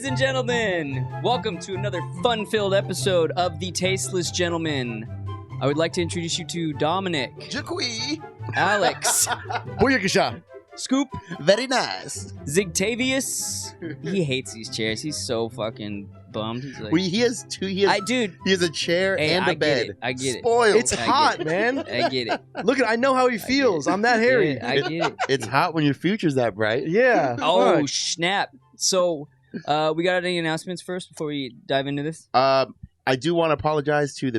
Ladies and gentlemen, welcome to another fun-filled episode of The Tasteless Gentlemen. I would like to introduce you to Dominic, Jaqui, Alex, Booyakasha. Scoop, very nice. Zigtavius. He hates these chairs. He's so fucking bummed. He's like, Well, he has two. He has a chair hey, and a bed. I get it. Spoiled. It's hot, man. I get it. Look, I know how he feels. I'm that hairy. I get it. It's hot when your future's that bright. Yeah. Oh, Fuck. snap. So, we got any announcements first before we dive into this? I do want to apologize to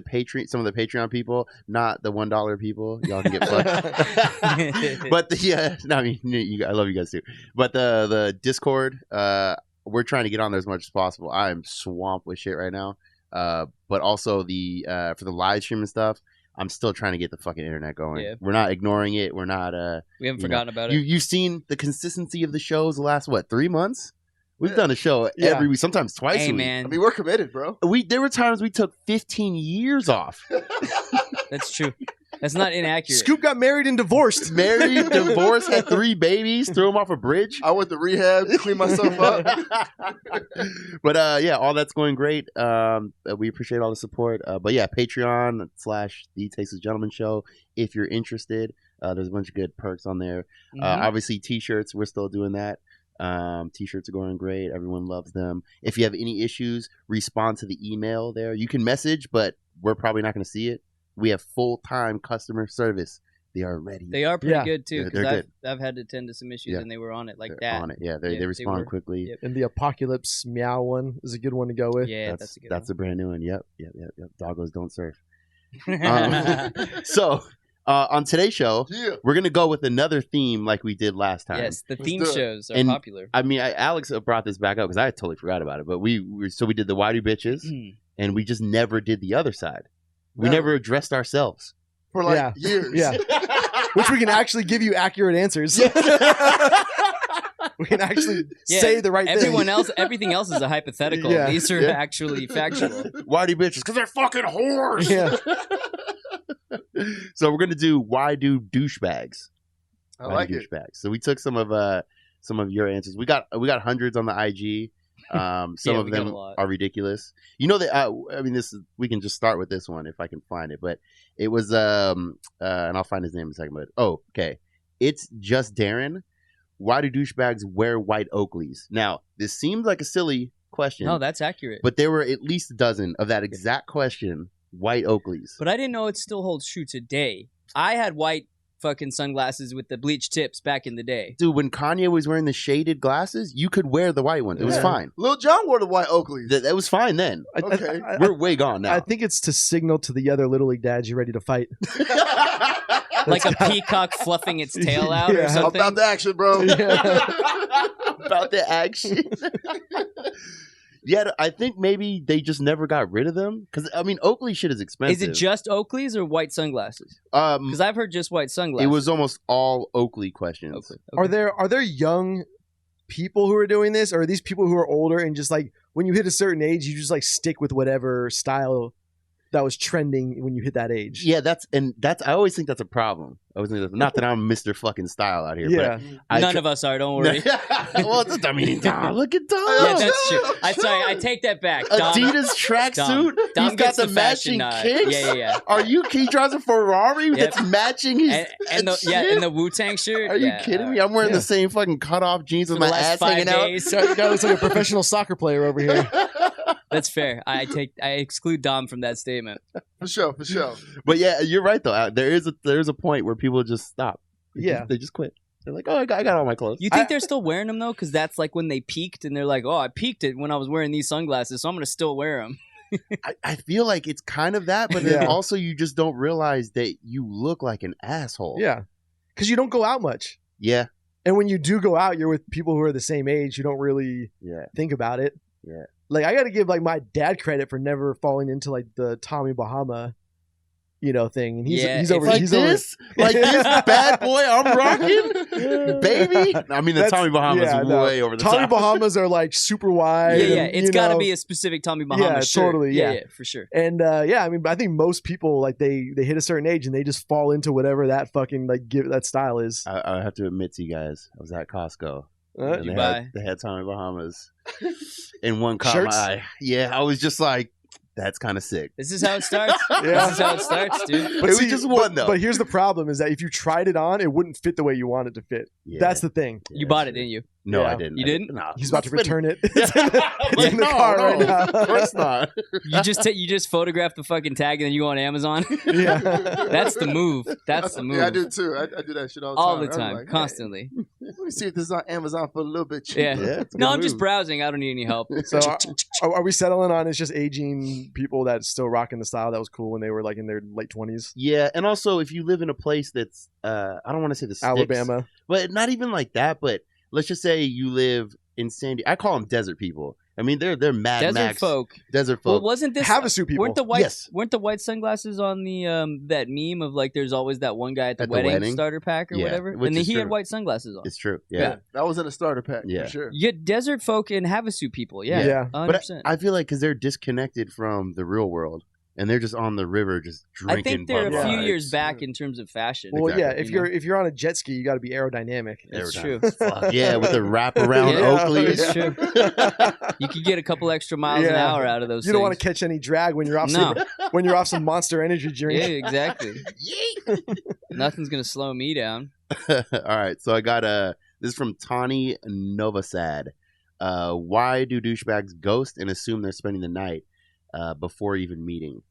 some of the Patreon people, not the $1 people. Y'all can get fucked. But I love you guys too. But the Discord, we're trying to get on there as much as possible. I am swamped with shit right now. But also for the live stream and stuff, I'm still trying to get the fucking internet going. Yeah. We're not ignoring it. We're not. We haven't forgotten about it. You've seen the consistency of the shows the last 3 months. We've done a show every week, sometimes twice a week. Man. I mean, we're committed, bro. There were times we took 15 years off. That's true. That's not inaccurate. Scoop got married and divorced. Married, divorced, had 3 babies, threw them off a bridge. I went to rehab, cleaned myself up. But all that's going great. We appreciate all the support. But yeah, Patreon / The Tasteless Gentlemen Show. If you're interested, there's a bunch of good perks on there. Obviously, t-shirts, we're still doing that. T-shirts are going great. Everyone loves them. If you have any issues, respond to the email there. You can message, but we're probably not going to see it. We have full-time customer service. They are ready. They are pretty good too, because good. I've had to attend to some issues and they were on it They're that. on it. Yeah, they respond quickly. Yep. And the Apocalypse Meow one is a good one to go with. Yeah, that's a good one. That's a brand new one. Yep. Doggos don't surf. So on today's show, we're going to go with another theme like we did last time. Yes, the theme shows are popular. I mean, Alex brought this back up because I totally forgot about it. But we did the Why Do Bitches, and we just never did the other side. We never addressed ourselves. For years. Yeah. Which we can actually give you accurate answers. We can actually say the right thing. Everything else is a hypothetical. Yeah. These are actually factual. Why do bitches? Because they're fucking whores. Yeah. So we're gonna do Why Do Douchebags? I like it. Douchebags. So we took some of your answers. We got hundreds on the IG. Some of them are ridiculous. You know that we can just start with this one if I can find it. But it was and I'll find his name in a second. But okay, it's just Darren. Why do douchebags wear white Oakleys? Now this seems like a silly question. No, that's accurate. But there were at least a dozen of that exact question. White Oakleys. But I didn't know it still holds true today. I had white fucking sunglasses with the bleached tips back in the day. Dude, when Kanye was wearing the shaded glasses, you could wear the white ones. It was fine. Lil Jon wore the white Oakleys. That was fine then. Okay. We're way gone now. I think it's to signal to the other Little League dads you're ready to fight. Like a peacock fluffing its tail out or something. About the action, bro. About the action. Yeah, I think maybe they just never got rid of them. Because, I mean, Oakley shit is expensive. Is it just Oakleys or white sunglasses? Because I've heard just white sunglasses. It was almost all Oakley questions. Oakley. Okay. Are there young people who are doing this? Or are these people who are older and just like, when you hit a certain age, you just like stick with whatever style that was trending when you hit that age? Yeah, I always think that's a problem. Not that I'm Mr. fucking style out here. Yeah. But None of us are, don't worry. Well, I mean, Dom, look at Dom. Yeah, that's true. Sorry, I take that back. Dom, Adidas tracksuit. Dom He's got the matching kicks. Yeah. He drives a Ferrari that's matching his and the Wu-Tang shirt. Are you kidding me? I'm wearing the same fucking cutoff jeans with my ass hanging out. Guy looks like a professional soccer player over here. That's fair. I exclude Dom from that statement. For sure. But yeah, you're right though. There is a point where people just stop. They just quit. They're like, oh, I got all my clothes. You think they're still wearing them though? Because that's like when they peaked, and they're like, oh, I peaked it when I was wearing these sunglasses, so I'm gonna still wear them. I feel like it's kind of that, but then also you just don't realize that you look like an asshole. Yeah, because you don't go out much. Yeah, and when you do go out, you're with people who are the same age. You don't really think about it. Yeah. Like, I got to give like my dad credit for never falling into like the Tommy Bahama, thing. And he's over like this bad boy I'm rocking, baby. I mean, the Tommy Bahamas way over the top. Tommy Bahamas are like super wide. Yeah. It's got to be a specific Tommy Bahama shirt. Totally. Yeah, for sure. And I mean, I think most people like they hit a certain age and they just fall into whatever that fucking that style is. I have to admit to you guys, I was at Costco. And Dubai. they had Tommy Bahamas. And one caught Shirts? my eye. Yeah, I was just like, that's kind of sick. This is how it starts. Yeah. This is how it starts, dude. But It was just one, though. But here's the problem: is that if you tried it on, it wouldn't fit the way you want it to fit. Yeah. That's the thing. You bought it, didn't you? No, Yeah. I didn't. You didn't? No. He's about to It's been- return it. It's in the car right now. Of course not. You just photograph the fucking tag and then you go on Amazon. Yeah. That's the move. That's the move. Yeah, I do too. I do that shit all the All time. the I'm time, like, hey, constantly. let me see if this is on Amazon for a little bit cheaper. Yeah. Yeah, it's a No, good I'm just move. browsing. I don't need any help. So are we settling on it's just aging people that's still rocking the style that was cool when they were like in their late 20s? Yeah, and also if you live in a place that's I don't want to say the sticks, Alabama. but not even like that. But let's just say you live in Sandy. I call them desert people. I mean, they're Mad Desert Max folk. desert Well, folk. wasn't this Havasu people. Weren't the white Yes. sunglasses on the that meme of like there's always that one guy at the, At the wedding, wedding? starter pack or Yeah, whatever, which and then is he had true. white sunglasses on. It's true. Yeah. Yeah. That was in a starter pack Yeah. for sure. You get desert folk and Havasu people. Yeah, Yeah. 100%. But I feel like because they're disconnected from the real world and they're just on the river just I drinking. think they're Bud a few Lights. years back in terms of fashion. Well, Exactly. yeah. If you're on a jet ski, you got to be aerodynamic. It's Aerodynamic true. as fuck. Yeah, with the wraparound Yeah, Oakleys. it's true. You could get a couple extra miles an Yeah. hour out of those. You don't want to things. catch any drag when you're off No. when you're off some Monster Energy drink. Yeah, exactly. Nothing's gonna slow me down. All right, so I got this is from Tani Novasad. Why do douchebags ghost and assume they're spending the night before even meeting?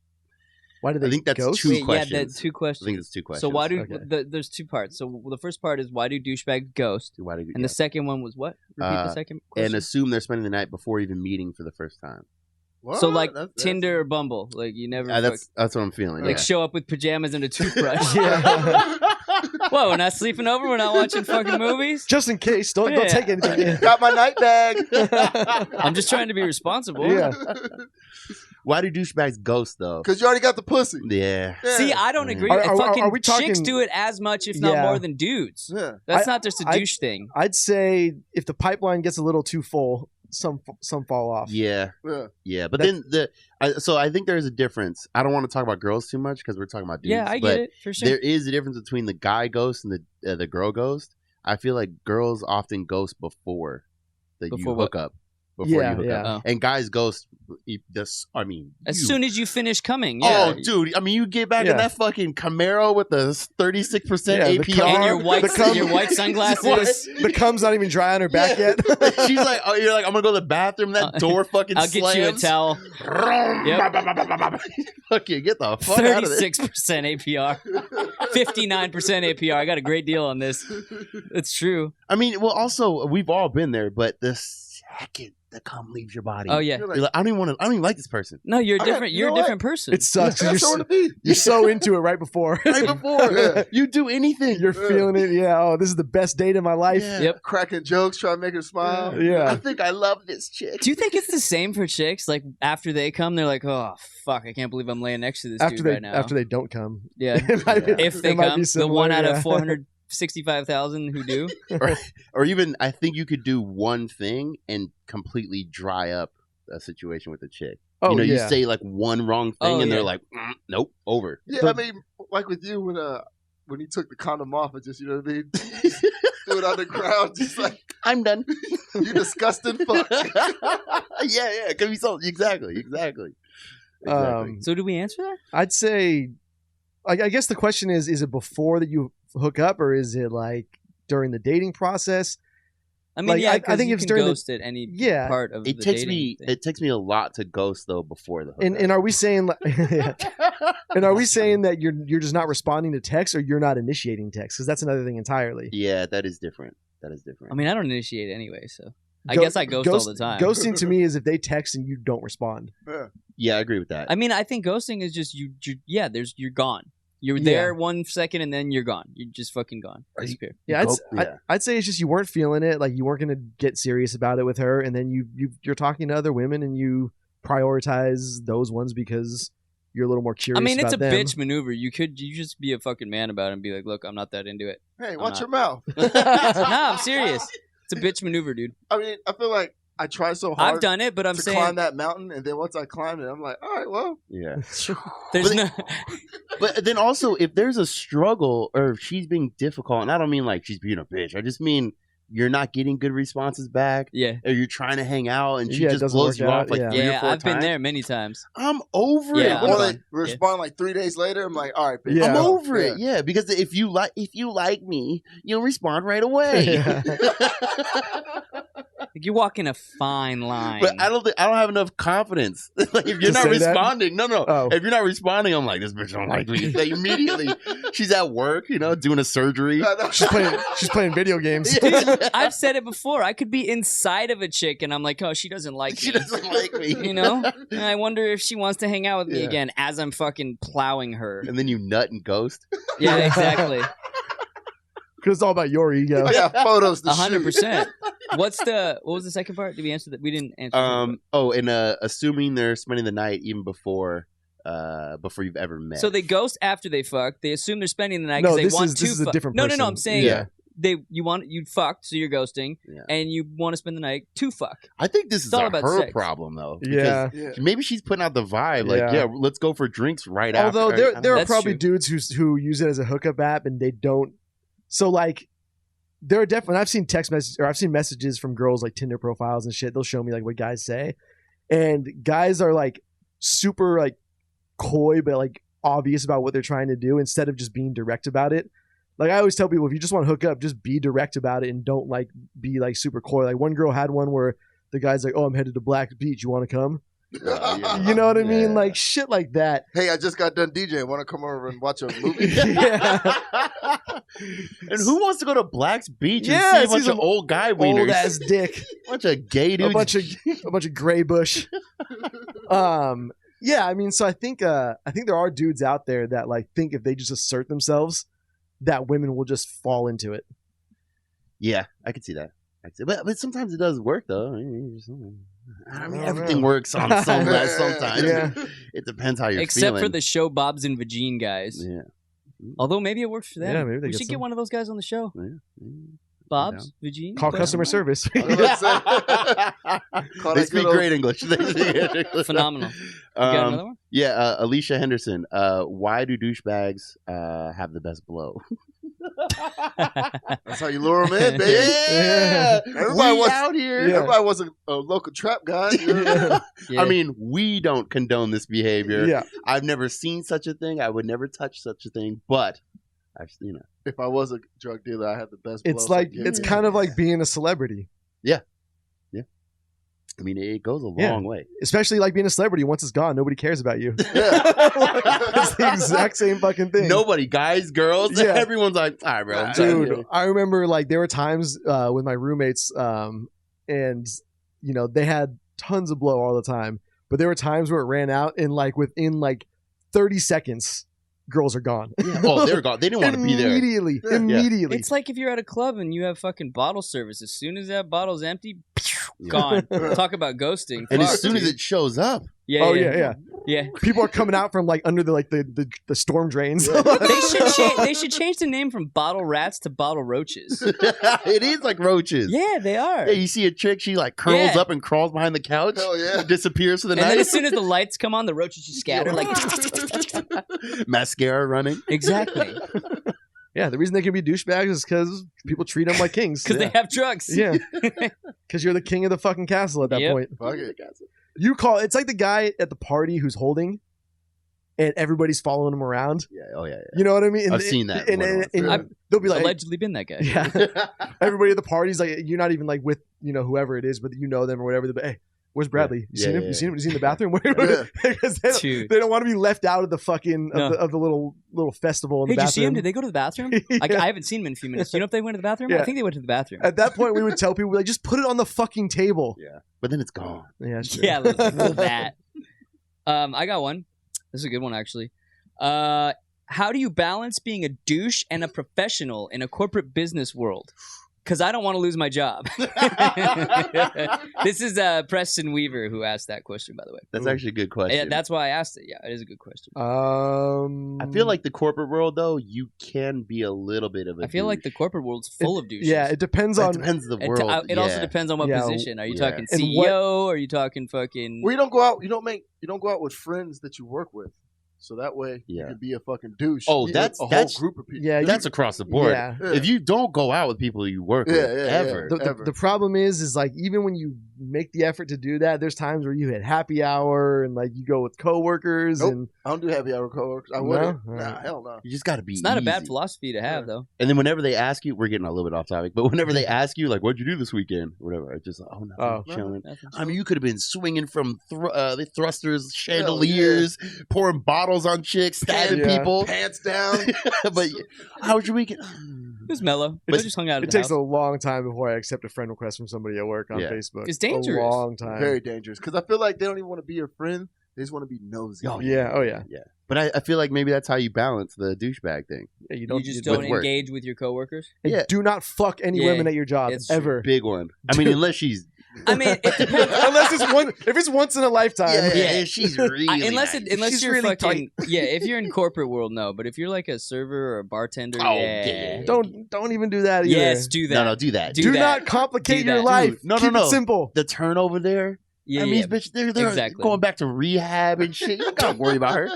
Why do they I think that's ghost? two Wait, questions. yeah, two I questions. think it's two questions. So why do Okay. there's two parts. So the first part is why do douchebags ghost, Why do and the second one was what? Repeat the second question. and assume they're spending the night before even meeting for the first time? What? So like That's- Tinder or Bumble, like you never That's what I'm feeling. like yeah. show up with pajamas and a toothbrush. Yeah. Whoa, we're not sleeping over. We're not watching fucking movies. Just in case, don't Yeah. take anything. in. Got my night bag. I'm just trying to be responsible. Yeah. Why do douchebags ghost though? Because you already got the pussy. Yeah. Yeah. See, I don't agree. Are Fucking we chicks talking- do it as much, if not Yeah. more, than dudes. Yeah. That's I- not just a I- douche thing. I'd say if the pipeline gets a little too full, some fall off. Yeah. Yeah. Yeah. But That's- then so I think there's a difference. I don't want to talk about girls too much because we're talking about dudes. Yeah, I but get it for sure. there is a difference between the guy ghost and the girl ghost. I feel like girls often ghost before Before you what? hook up. Before Yeah, you hook yeah. up. And guys ghost this. I mean, As you- soon as you finish coming, yeah. Oh, dude! I mean, you get back in Yeah. that fucking Camaro with the 36% Yeah, the APR, and your white, The cum- your white sunglasses. The cum's not even dry on her back Yeah. yet. She's like, "Oh, you're like, I'm gonna go to the bathroom." That door fucking I'll get you a slams. towel. Okay, get the fuck out of there. 36% APR, 59% APR. I got a great deal on this. It's true. I mean, well, also we've all been there, but the second the cum leaves your body, Oh yeah. You're you're like, I don't even like this person. No, you're I got- different. you You're a know what? different person. It sucks. 'cause That's You're, so to be. you're so into it right before. Right before Yeah. you do anything, You're feeling it. Yeah. Oh, this is the best date of my life. Yeah. Yep. Cracking jokes, trying to make her smile. I Yeah. think I love this chick. Do you think it's the same for chicks? Like after they come, they're like, "Oh fuck, I can't believe I'm laying next to this dude right now." After they don't come. yeah, It might be- if they it might come, be the similar, one out yeah. of 465,000 who do. Or even I think you could do one thing and completely dry up a situation with a chick. Oh, you know, yeah. you say like one wrong thing Oh, and yeah. they're like, nope, over. Yeah, I mean, like with you when he took the condom off, it just, you know what I mean? Just threw it on the ground, just like, I'm done. you disgusting fuck. yeah, it could be so exactly. So do we answer that? I'd say, I guess the question is it before that you hook up or is it like during the dating process? I mean, Like, yeah, I think you if it's can during the- ghost at any Yeah. part of It the takes dating me thing. it takes me a lot to ghost though before the And are we saying and are we saying that you're just not responding to text or you're not initiating text? Because that's another thing entirely. Yeah, that is different. I mean, I don't initiate anyway, so I Go- guess I ghost all the time. Ghosting to me is if they text and you don't respond. Yeah, I agree with that. I mean, I think ghosting is just you're gone. You're Yeah. there 1 second and then you're gone. You're just fucking gone. Disappear. Yeah, Yeah. I'd say it's just you weren't feeling it. Like you weren't going to get serious about it with her, and then you're talking to other women and you prioritize those ones because you're a little more curious. I mean, it's a about them. bitch maneuver. You just be a fucking man about it and be like, look, I'm not that into it. Hey, I'm watch not. your mouth. No, I'm serious. It's a bitch maneuver, dude. I mean, I feel like I try so hard I've done it, but I'm to saying climb that mountain, and then once I climbed it, I'm like, all right, well, yeah. there's But- no. But then also if there's a struggle or if she's being difficult, and I don't mean like she's being a bitch. I just mean you're not getting good responses back, Yeah. or you're trying to hang out and she Yeah, it just doesn't blows work you out, off like yeah. 3 or 4 Yeah, times. I've been there many times. I'm over Yeah, it. I'm Or done. they respond like 3 days later. I'm like, all right, bitch. Yeah. I'm go. over it. Yeah, because if you like me, you'll respond right away. Yeah. Like, you're walking a fine line. But I don't have enough confidence. Like if you're To not say that? responding, no. Oh. If you're not responding, I'm like, this bitch don't like me. Like, immediately, she's at work, doing a surgery. She's playing video games. Dude, I've said it before. I could be inside of a chick and I'm like, oh, she doesn't like me. She doesn't like me. You know? And I wonder if she wants to hang out with me Yeah. again as I'm fucking plowing her. And then you nut and ghost. Yeah, exactly. Because it's all about your ego. I got photos to shoot. 100%. What was the second part? Did we answer that? We didn't answer that. Assuming they're spending the night even before you've ever met. So they ghost after they fuck. They assume they're spending the night No, because they this want is- to this is a fuck. different No, person. I'm saying Yeah. you fucked, so you're ghosting, Yeah. and you want to spend the night to fuck. I think this is It's all about her sex. problem though. Yeah. because Yeah. Maybe she's putting out the vibe, like, Yeah. yeah, let's go for drinks right Although after. there are That's probably true. dudes who use it as a hookup app and they don't. So like, there are definitely. I've seen text messages or I've seen messages from girls like Tinder profiles and shit. They'll show me like what guys say, and guys are like super like coy but like obvious about what they're trying to do instead of just being direct about it. Like I always tell people, if you just want to hook up, just be direct about it and don't like be like super coy. Like one girl had one where the guy's like, "Oh, I'm headed to Black Beach. You want to come?" Yeah. You know what I Yeah. mean? Like shit like that. Hey, I just got done DJing. Want to come over and watch a movie? Yeah. And who wants to go to Black's Beach and Yeah, see a see bunch of some old guy Old wieners? ass dick. A bunch of gay dudes. a bunch of gray bush. Yeah, I mean, so I think there are dudes out there that like think if they just assert themselves, that women will just fall into it. Yeah, I could see that. But sometimes it does work though. I mean, everything know. works on sometimes. Yeah. It depends how you're Except feeling. for the show Bob's and Vagine guys. Yeah. Although maybe it works for them. Yeah, maybe they we get should some. get one of those guys on the show. Yeah. Bob's, Vagine. Call question customer mark? service. I was gonna say. Call They that speak good old- great English. They speak great English. Phenomenal. You got another one? Yeah, Alicia Henderson. Why do douchebags have the best blow? That's how you lure them in, baby. Yeah, Everybody we wants- out here. Yeah. Everybody was a local trap guy. You know? Yeah. I mean, we don't condone this behavior. Yeah. I've never seen such a thing. I would never touch such a thing. But I've seen it. If I was a drug dealer, I had the best. It's blows like I'd give it's you. kind of like being a celebrity. I mean, it goes a Yeah. long way. Especially like being a celebrity. Once it's gone, nobody cares about you. Yeah. It's the exact same fucking thing. Nobody, guys, girls, Yeah. everyone's like, all right, bro. I'm Dude, done." I remember like there were times with my roommates, and you know they had tons of blow all the time, but there were times where it ran out, and like within like 30 seconds, girls are gone. Oh, they're gone. They didn't want to be there. Immediately, Yeah. immediately. It's like if you're at a club and you have fucking bottle service. As soon as that bottle's empty, Yeah. gone. Talk about ghosting. And Fuck, as soon as dude. it shows up, yeah, Oh yeah, yeah. People are coming out from like under the storm drains. They should change the name from bottle rats to bottle roaches. it is like roaches. Yeah, they are. Yeah, you see a chick, she like curls Yeah. up and crawls behind the couch, Hell yeah. disappears for the And night. then as soon as the lights come on, the roaches just scatter. Like Mascara running. exactly, Yeah, the reason they can be douchebags is because people treat them like kings. because they have drugs. Yeah, because you're the king of the fucking castle at that Yep. point. Fuck it. It's like the guy at the party who's holding, and everybody's following him around. Yeah. Oh yeah. You know what I mean? And I've seen that And, one and, once, and yeah. they'll be like, Allegedly been that guy. yeah. Everybody at the party's like, you're not even like with whoever it is, but you know them or whatever. But hey, where's Bradley? You seen him? Yeah. You seen him? Is he in the bathroom? Yeah. Because they, Dude. they don't want to be left out of the fucking No. of the little festival in Hey, the did you see him? bathroom. Did they go to the bathroom? Yeah. I haven't seen him in a few minutes. Do you know if they went to the bathroom? Yeah. I think they went to the bathroom. At that point, we would tell people like, just put it on the fucking table. Yeah. But then it's gone. Yeah, that's true. Yeah, little that. I got one. This is a good one, actually. How do you balance being a douche and a professional in a corporate business world? Because I don't want to lose my job. This is Preston Weaver who asked that question, by the way. That's actually a good question. Yeah, that's why I asked it. Yeah, it is a good question. I feel like the corporate world, though, you can be a little bit of a I feel like the douche. corporate world's full of douches. Yeah, it depends It on. depends the It, world. it also yeah. depends on what Yeah, position. Are you yeah. talking And CEO? what- Are you talking fucking? Well, you don't go out. You don't go out with friends that you work with. So that way Yeah. you can be a fucking douche. Oh, with that's- a whole that's- group of people. Yeah, That's across the board. Yeah. Yeah. If you don't go out with people you work with ever, The problem is like even when you make the effort to do that, there's times where you hit happy hour and like you go with coworkers Nope. and I don't do happy hour coworkers. I No? wouldn't. All Nah, right. hell no. you just got to be. It's not a bad easy. philosophy to have, though. And then whenever they ask you, we're getting a little bit off topic, but whenever they ask you, like, "What'd you do this weekend?" or whatever, it's just like, "Oh, nothing, Oh. chilling." Nothing. I mean, you could have been swinging from the thrusters, chandeliers, pouring bottles on chicks, stabbing Yeah. people. Pants down. But how was your weekend? It was mellow. I just hung out at it the takes house. a long time before I accept a friend request from somebody at work on Yeah. Facebook. It's dangerous. A long time. Very dangerous. Because I feel like they don't even want to be your friend. They just want to be nosy. Oh, Yeah. Oh yeah. Yeah, but I feel like maybe that's how you balance the douchebag thing. Yeah, You just you don't with work. engage with your coworkers. and Yeah. do not fuck any Yeah, women at your job it's true. ever. Big one. I mean, unless she's I mean, it depends. Unless it's one, if it's once in a lifetime. yeah, she's really unless nice. you're really fucking if you're in corporate world, no. But if you're like a server or a bartender, Oh, yeah. yeah. Don't even do that either. Yes, do that. No, do that. Do Do that. not complicate Do your that. life. Dude, no, Keep no. it simple. The turnover there. Yeah, I mean, yeah. bitch, they're Exactly. going back to rehab and shit. You don't gotta worry about her.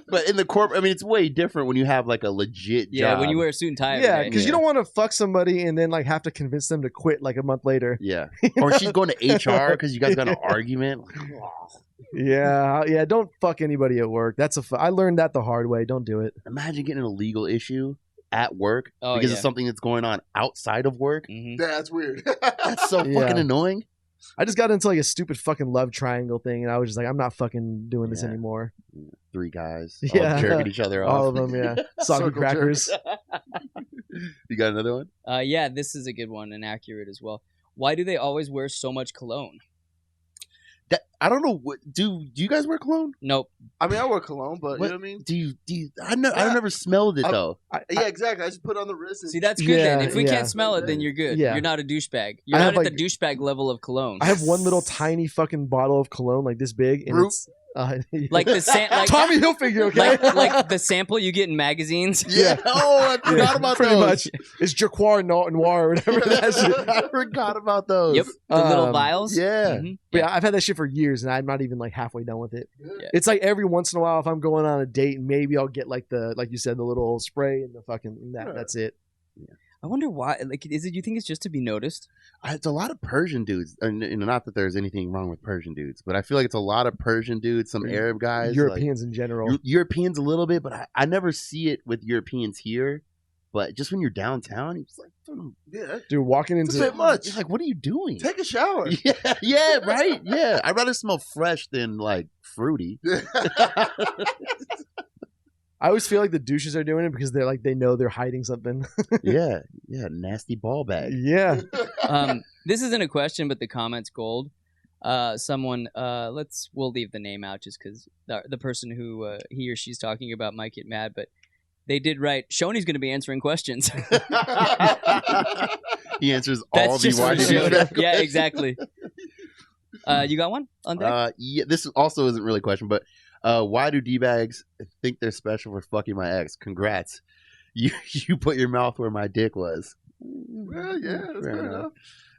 But in the corporate, I mean, it's way different when you have like a legit Yeah, job. when you wear a suit and tie. Yeah, every day. because you don't want to fuck somebody and then like have to convince them to quit like a month later. Yeah. Or she's going to HR because you guys got an argument. Yeah. Don't fuck anybody at work. I learned that the hard way. Don't do it. Imagine getting a legal issue at work Oh, because yeah. of something that's going on outside of work. Mhm. Yeah, that's weird. That's so Yeah. fucking annoying. I just got into like a stupid fucking love triangle thing, and I was just like, I'm not fucking doing this Yeah. anymore. 3 guys Yeah. all jerking each other off. All of them, yeah. Soggy Circle crackers. You got another one? Yeah, this is a good one and accurate as well. Why do they always wear so much cologne? I don't know. Do you guys wear cologne? Nope. I mean, I wear cologne, but What? you know what I mean? Do you? I've never smelled it I'm- though. Yeah, exactly. I just put it on the wrist. And See, that's good then. Yeah, If we yeah. can't smell it, then you're good. Yeah. You're not a douchebag. You're I not have, at the douchebag level of cologne. I have one little tiny fucking bottle of cologne, like this big, and Brute. it's Like the like Tommy Hilfiger, okay? like the sample you get in magazines. Yeah. Oh, I forgot Yeah, about pretty those. much. It's Jaquar Noir or whatever that shit. I forgot about those. Yep. The little Um, vials. Yeah. Mhm. But yeah, I've had that shit for years, and I'm not even like halfway done with it. Yeah. It's like every once in a while, if I'm going on a date, maybe I'll get like like you said, the little spray and the fucking that's it. I wonder why. Like, is it? You think it's just to be noticed? It's a lot of Persian dudes, and not that there's anything wrong with Persian dudes, but I feel like it's a lot of Persian dudes, some Arab guys, Europeans in general. like, Europeans a little bit, but I never see it with Europeans here. But just when you're downtown, it's like, yeah, Dude, walking it's a into bit much. it's like, what are you doing? Take a shower. Yeah, right. Yeah, I'd rather smell fresh than like fruity. I always feel like the douches are doing it because they're like they know they're hiding something. yeah, nasty ball bag. Yeah. This isn't a question, but the comments gold. Someone, we'll leave the name out just because the person who he or she's talking about might get mad, but they did write. Shoney's going to be answering questions. He answers That's all the just why for did you Shoney. back Yeah, exactly. You got one on deck? Yeah, this also isn't really a question, but why do D-bags think they're special for fucking my ex? Congrats. You put your mouth where my dick was. Well, yeah, that's Fair fair enough. enough.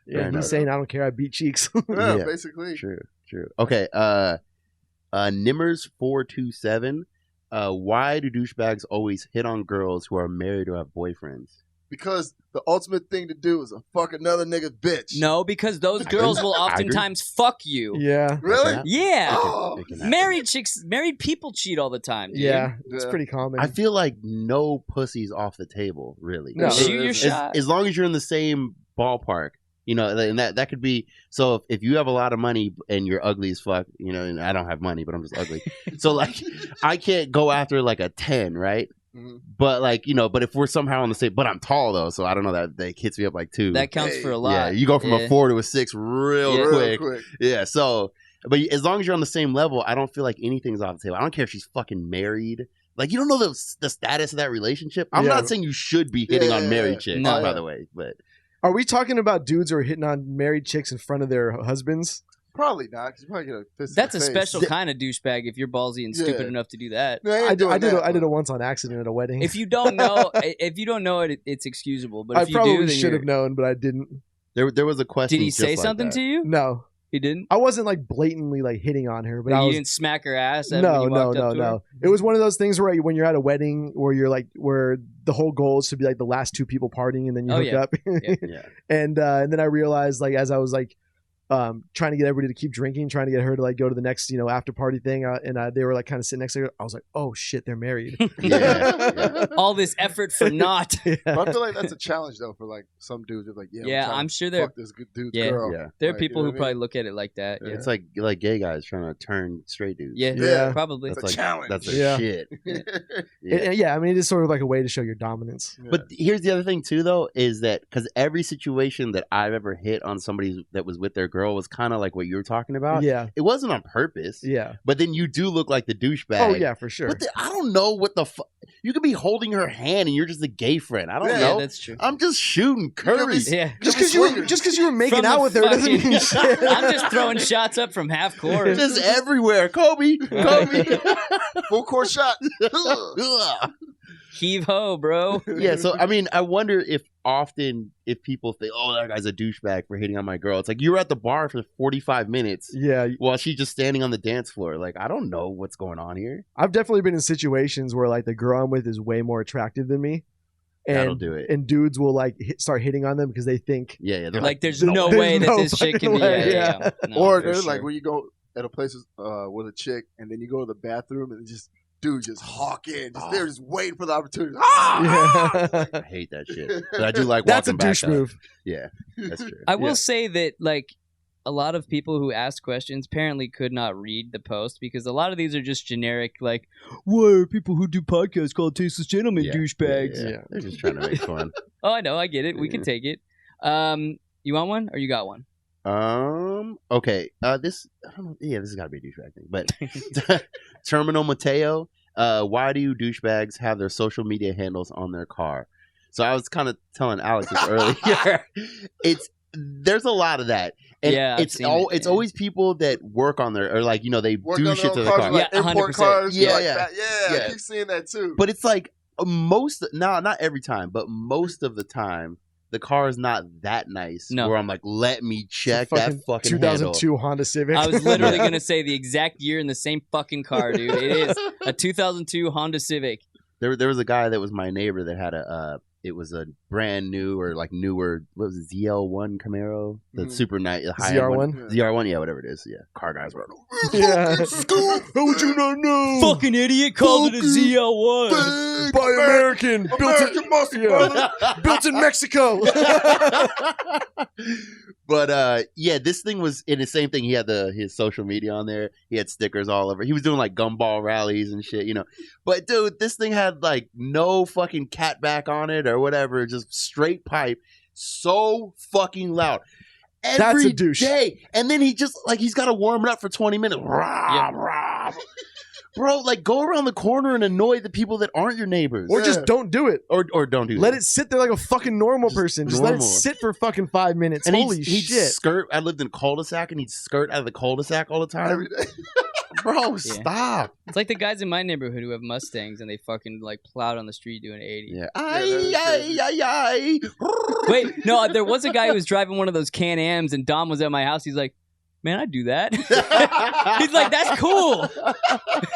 Yeah, enough. he's saying I don't care, I beat cheeks. Yeah, Yeah. basically. True. Okay, Nimmers427. Why do douchebags always hit on girls who are married or have boyfriends? Because the ultimate thing to do is to fuck another nigga bitch. No, because those girls will I agree. oftentimes fuck you. Yeah. Really? Okay. Yeah. Oh, It can happen. Married people cheat all the time. Dude. Yeah. It's Yeah. pretty common. I feel like no pussy's off the table, really. No. Shoot your As- shot. As long as you're in the same ballpark, you know, and that could be. So if you have a lot of money and you're ugly as fuck, you know, and I don't have money, but I'm just ugly. So like, I can't go after like a 10, right? Mhm. But like, you know, but if we're somehow on the same, but I'm tall though, so I don't know, that hits me up like 2. That counts Hey. for a lot. Yeah, you go from Yeah. a 4 to a 6 real Yeah. quick. Real quick. Yeah, so, but as long as you're on the same level, I don't feel like anything's off the table. I don't care if she's fucking married. Like, you don't know the status of that relationship. I'm Yeah. not saying you should be hitting on married chicks, No. by the way, but Are we talking about dudes who are hitting on married chicks in front of their husbands? Probably not. 'Cause you probably get a fist in That's the a face. special kind of douchebag if you're ballsy and stupid Yeah. enough to do that. No, I ain't I did doing that, it but- once on accident at a wedding. If you don't know, it's excusable. But I if you probably do, then should have known, but I didn't. there was a question. Did he just say like something that. to you? No. He didn't. I wasn't like blatantly like hitting on her, but Like, I you was. didn't smack her ass. No, when you no, walked up no, to her? no. It was one of those things where when you're at a wedding where you're like where the whole goal is to be like the last two people partying and then you Oh, hook yeah. up. Yeah. And then I realized like as I was like trying to get everybody to keep drinking, trying to get her to like go to the next after party thing, and they were like kind of sitting next to her. I was like, oh shit, they're married. Yeah. All this effort for naught. But I feel like that's a challenge though for like some dudes. They're like, Yeah, I'm sure there fuck this good dude's Yeah. girl. Yeah. there are Like, people you know who what I probably mean? look at it like that. Yeah, It's like gay guys trying to turn straight dudes. yeah, Yeah. probably. It's That's a like challenge. that's their Yeah. shit. Yeah, I mean, it is sort of like a way to show your dominance. But here's the other thing too, though, is that because every situation that I've ever hit on somebody that was with their girl was kind of like what you were talking about. Yeah, It wasn't on purpose. yeah. But then you do look like the douchebag. Oh yeah, for sure. But I don't know what the fuck. You could be holding her hand and you're just a gay friend. I don't Yeah, know. that's true. I'm just shooting could be- curry. Yeah, Just Swingers. because you were making From the out with her doesn't fucking- mean shit. I'm just throwing shots up from half court. Just everywhere. Kobe. Full court shot. Ugh. Heave ho, bro. Yeah, so I mean, I wonder if people think, oh, that guy's a douchebag for hitting on my girl. It's like you were at the bar for 45 minutes Yeah, while she's just standing on the dance floor. Like, I don't know what's going on here. I've definitely been in situations where like the girl I'm with is way more attractive than me, That'll and do it. and dudes will like start hitting on them because they think Yeah, they're Like, there's no no way. way that There's this no shit can fucking be. way, Yeah. No, Or for there's like sure. when you go at a place with a chick and then you go to the bathroom and just dudes just hawk in. They're just waiting for the opportunity. yeah. I hate that shit. But I do like That's a walking back douche up. move. Yeah, that's true. I will Yeah. say that like a lot of people who ask questions apparently could not read the post because a lot of these are just generic. Like, why are people who do podcasts called Tasteless Gentlemen Yeah. douchebags? Yeah. They're just trying to make fun. Oh, I know, I get it. We can take it. You want one or you got one? Okay. This I don't know. Yeah, this has got to be a douchebag thing. But Terminal Mateo. Why do douchebags have their social media handles on their car? So I was kind of telling Alex this earlier. There's a lot of that. And Yeah, I've it's seen it, it's yeah. always people that work on their or like they Work do on shit to their their cars, car. like Yeah, import 100%. cars. Yeah, like yeah. that. Yeah, Yeah. I keep seeing that too. But it's like not every time, but most of the time, the car is not that nice. No. Where I'm like, let me check It's a that fucking handle. 2002 Honda Civic. I was literally Yeah. gonna say the exact year in the same fucking car, dude. It is a 2002 Honda Civic. There was a guy that was my neighbor that had it was a brand new or like newer, what was it, ZL1 Camaro? The Mhm. super nice, high ZR1? ZR1, yeah, whatever it is. Yeah. Car guys were Yeah. how would you not know? Fucking idiot called it a Fucking ZL1. Buy American, American muscle, yeah. brother. built in Mexico. But yeah, this thing was in the same thing. He had his social media on there. He had stickers all over. He was doing like gumball rallies and shit, But dude, this thing had like no fucking catback on it or whatever, just straight pipe, so fucking loud. That's a Every douche. day. And then he just like he's got to warm it up for 20 minutes. Rah, Yep. rah. Bro, like go around the corner and annoy the people that aren't your neighbors. Or just don't do it. Or don't do Let that. it sit there like a fucking normal Just person. Just let it normal. sit for fucking 5 minutes. And Holy he'd shit. skirt. I lived in a cul-de-sac and he'd skirt out of the cul-de-sac all the time. Every day. Bro, Yeah. stop. It's like the guys in my neighborhood who have Mustangs and they fucking like plowed on the street doing 80. Yeah. that is crazy. Ay. Wait, no, there was a guy who was driving one of those Can-Ams and Dom was at my house. He's like, man, I'd do that. He's like, that's cool.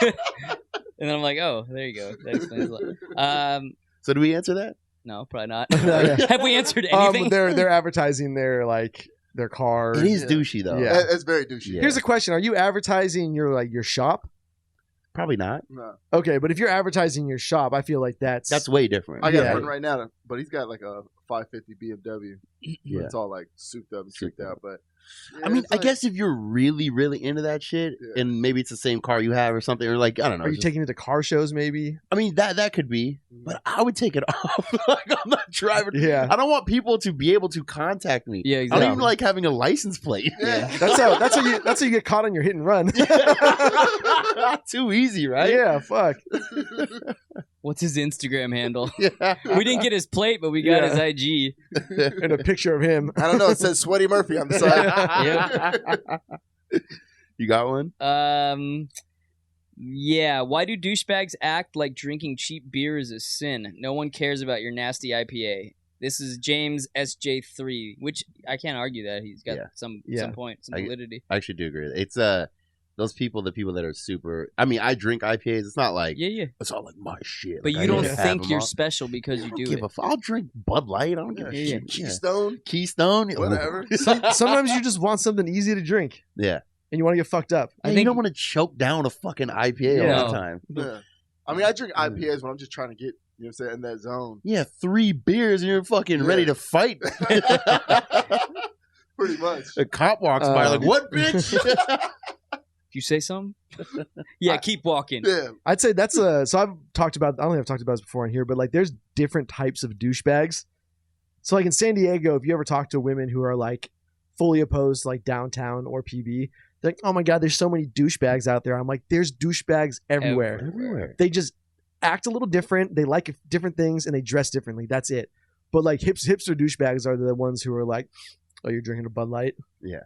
And then I'm like, oh, there you go. That explains a lot. So do we answer that? No, probably not. Yeah. Have we answered anything? They're advertising their car. It is Yeah. douchey though. Yeah. It's very douchey. Yeah. Here's a question: are you advertising your shop? Probably not. No. Okay, but if you're advertising your shop, I feel like that's Way different. I got Yeah. one right now, but he's got like a 550 BMW. Yeah. It's all like souped up and tricked out. But I mean, it's I like- guess if you're really, really into that shit, Yeah. and maybe it's the same car you have or something, or like I don't know. Are you just- taking it to car shows? Maybe. I mean, that could be, but I would take it off. Like I'm not driving. Yeah. I don't want people to be able to contact me. Yeah, I exactly. don't even like having a license plate. Yeah. That's how you get caught on your hit and run. Too easy, right? Yeah. Fuck. What's his Instagram handle? Yeah. We didn't get his plate, but we got Yeah. his IG. And a picture of him. I don't know. It says Sweaty Murphy on the side. You got one? Yeah. Why do douchebags act like drinking cheap beer is a sin? No one cares about your nasty IPA. This is James SJ3, which I can't argue that he's got Yeah. some point, some I- validity. I actually do agree. It's those people, the people that are super. I mean, I drink IPAs. It's not like Yeah. it's all like my shit. But Like, you don't I have think them you're all. special because I you don't do give it. I'll drink Bud Light. I don't give a Yeah, shit. Yeah. Keystone. Keystone, Whatever. Sometimes you just want something easy to drink. Yeah. And you want to get fucked up. I think- you don't want to choke down a fucking IPA Yeah. all the time. Yeah. I mean, I drink IPAs when I'm just trying to get, you know what I'm saying, in that zone. Yeah, 3 beers and you're fucking ready to fight. Pretty much. A cop walks by like, what, bitch? You say something? Yeah, keep walking. Yeah. I'd say that's so I've talked about, I don't think I've talked about this before on here, but like there's different types of douchebags. So like in San Diego, if you ever talk to women who are like fully opposed to like downtown or PB, they're like, oh my God, there's so many douchebags out there. I'm like, there's douchebags everywhere. Everywhere. They just act a little different. They like different things and they dress differently. That's it. But like hipster douchebags are the ones who are like, oh, you're drinking a Bud Light? Yeah.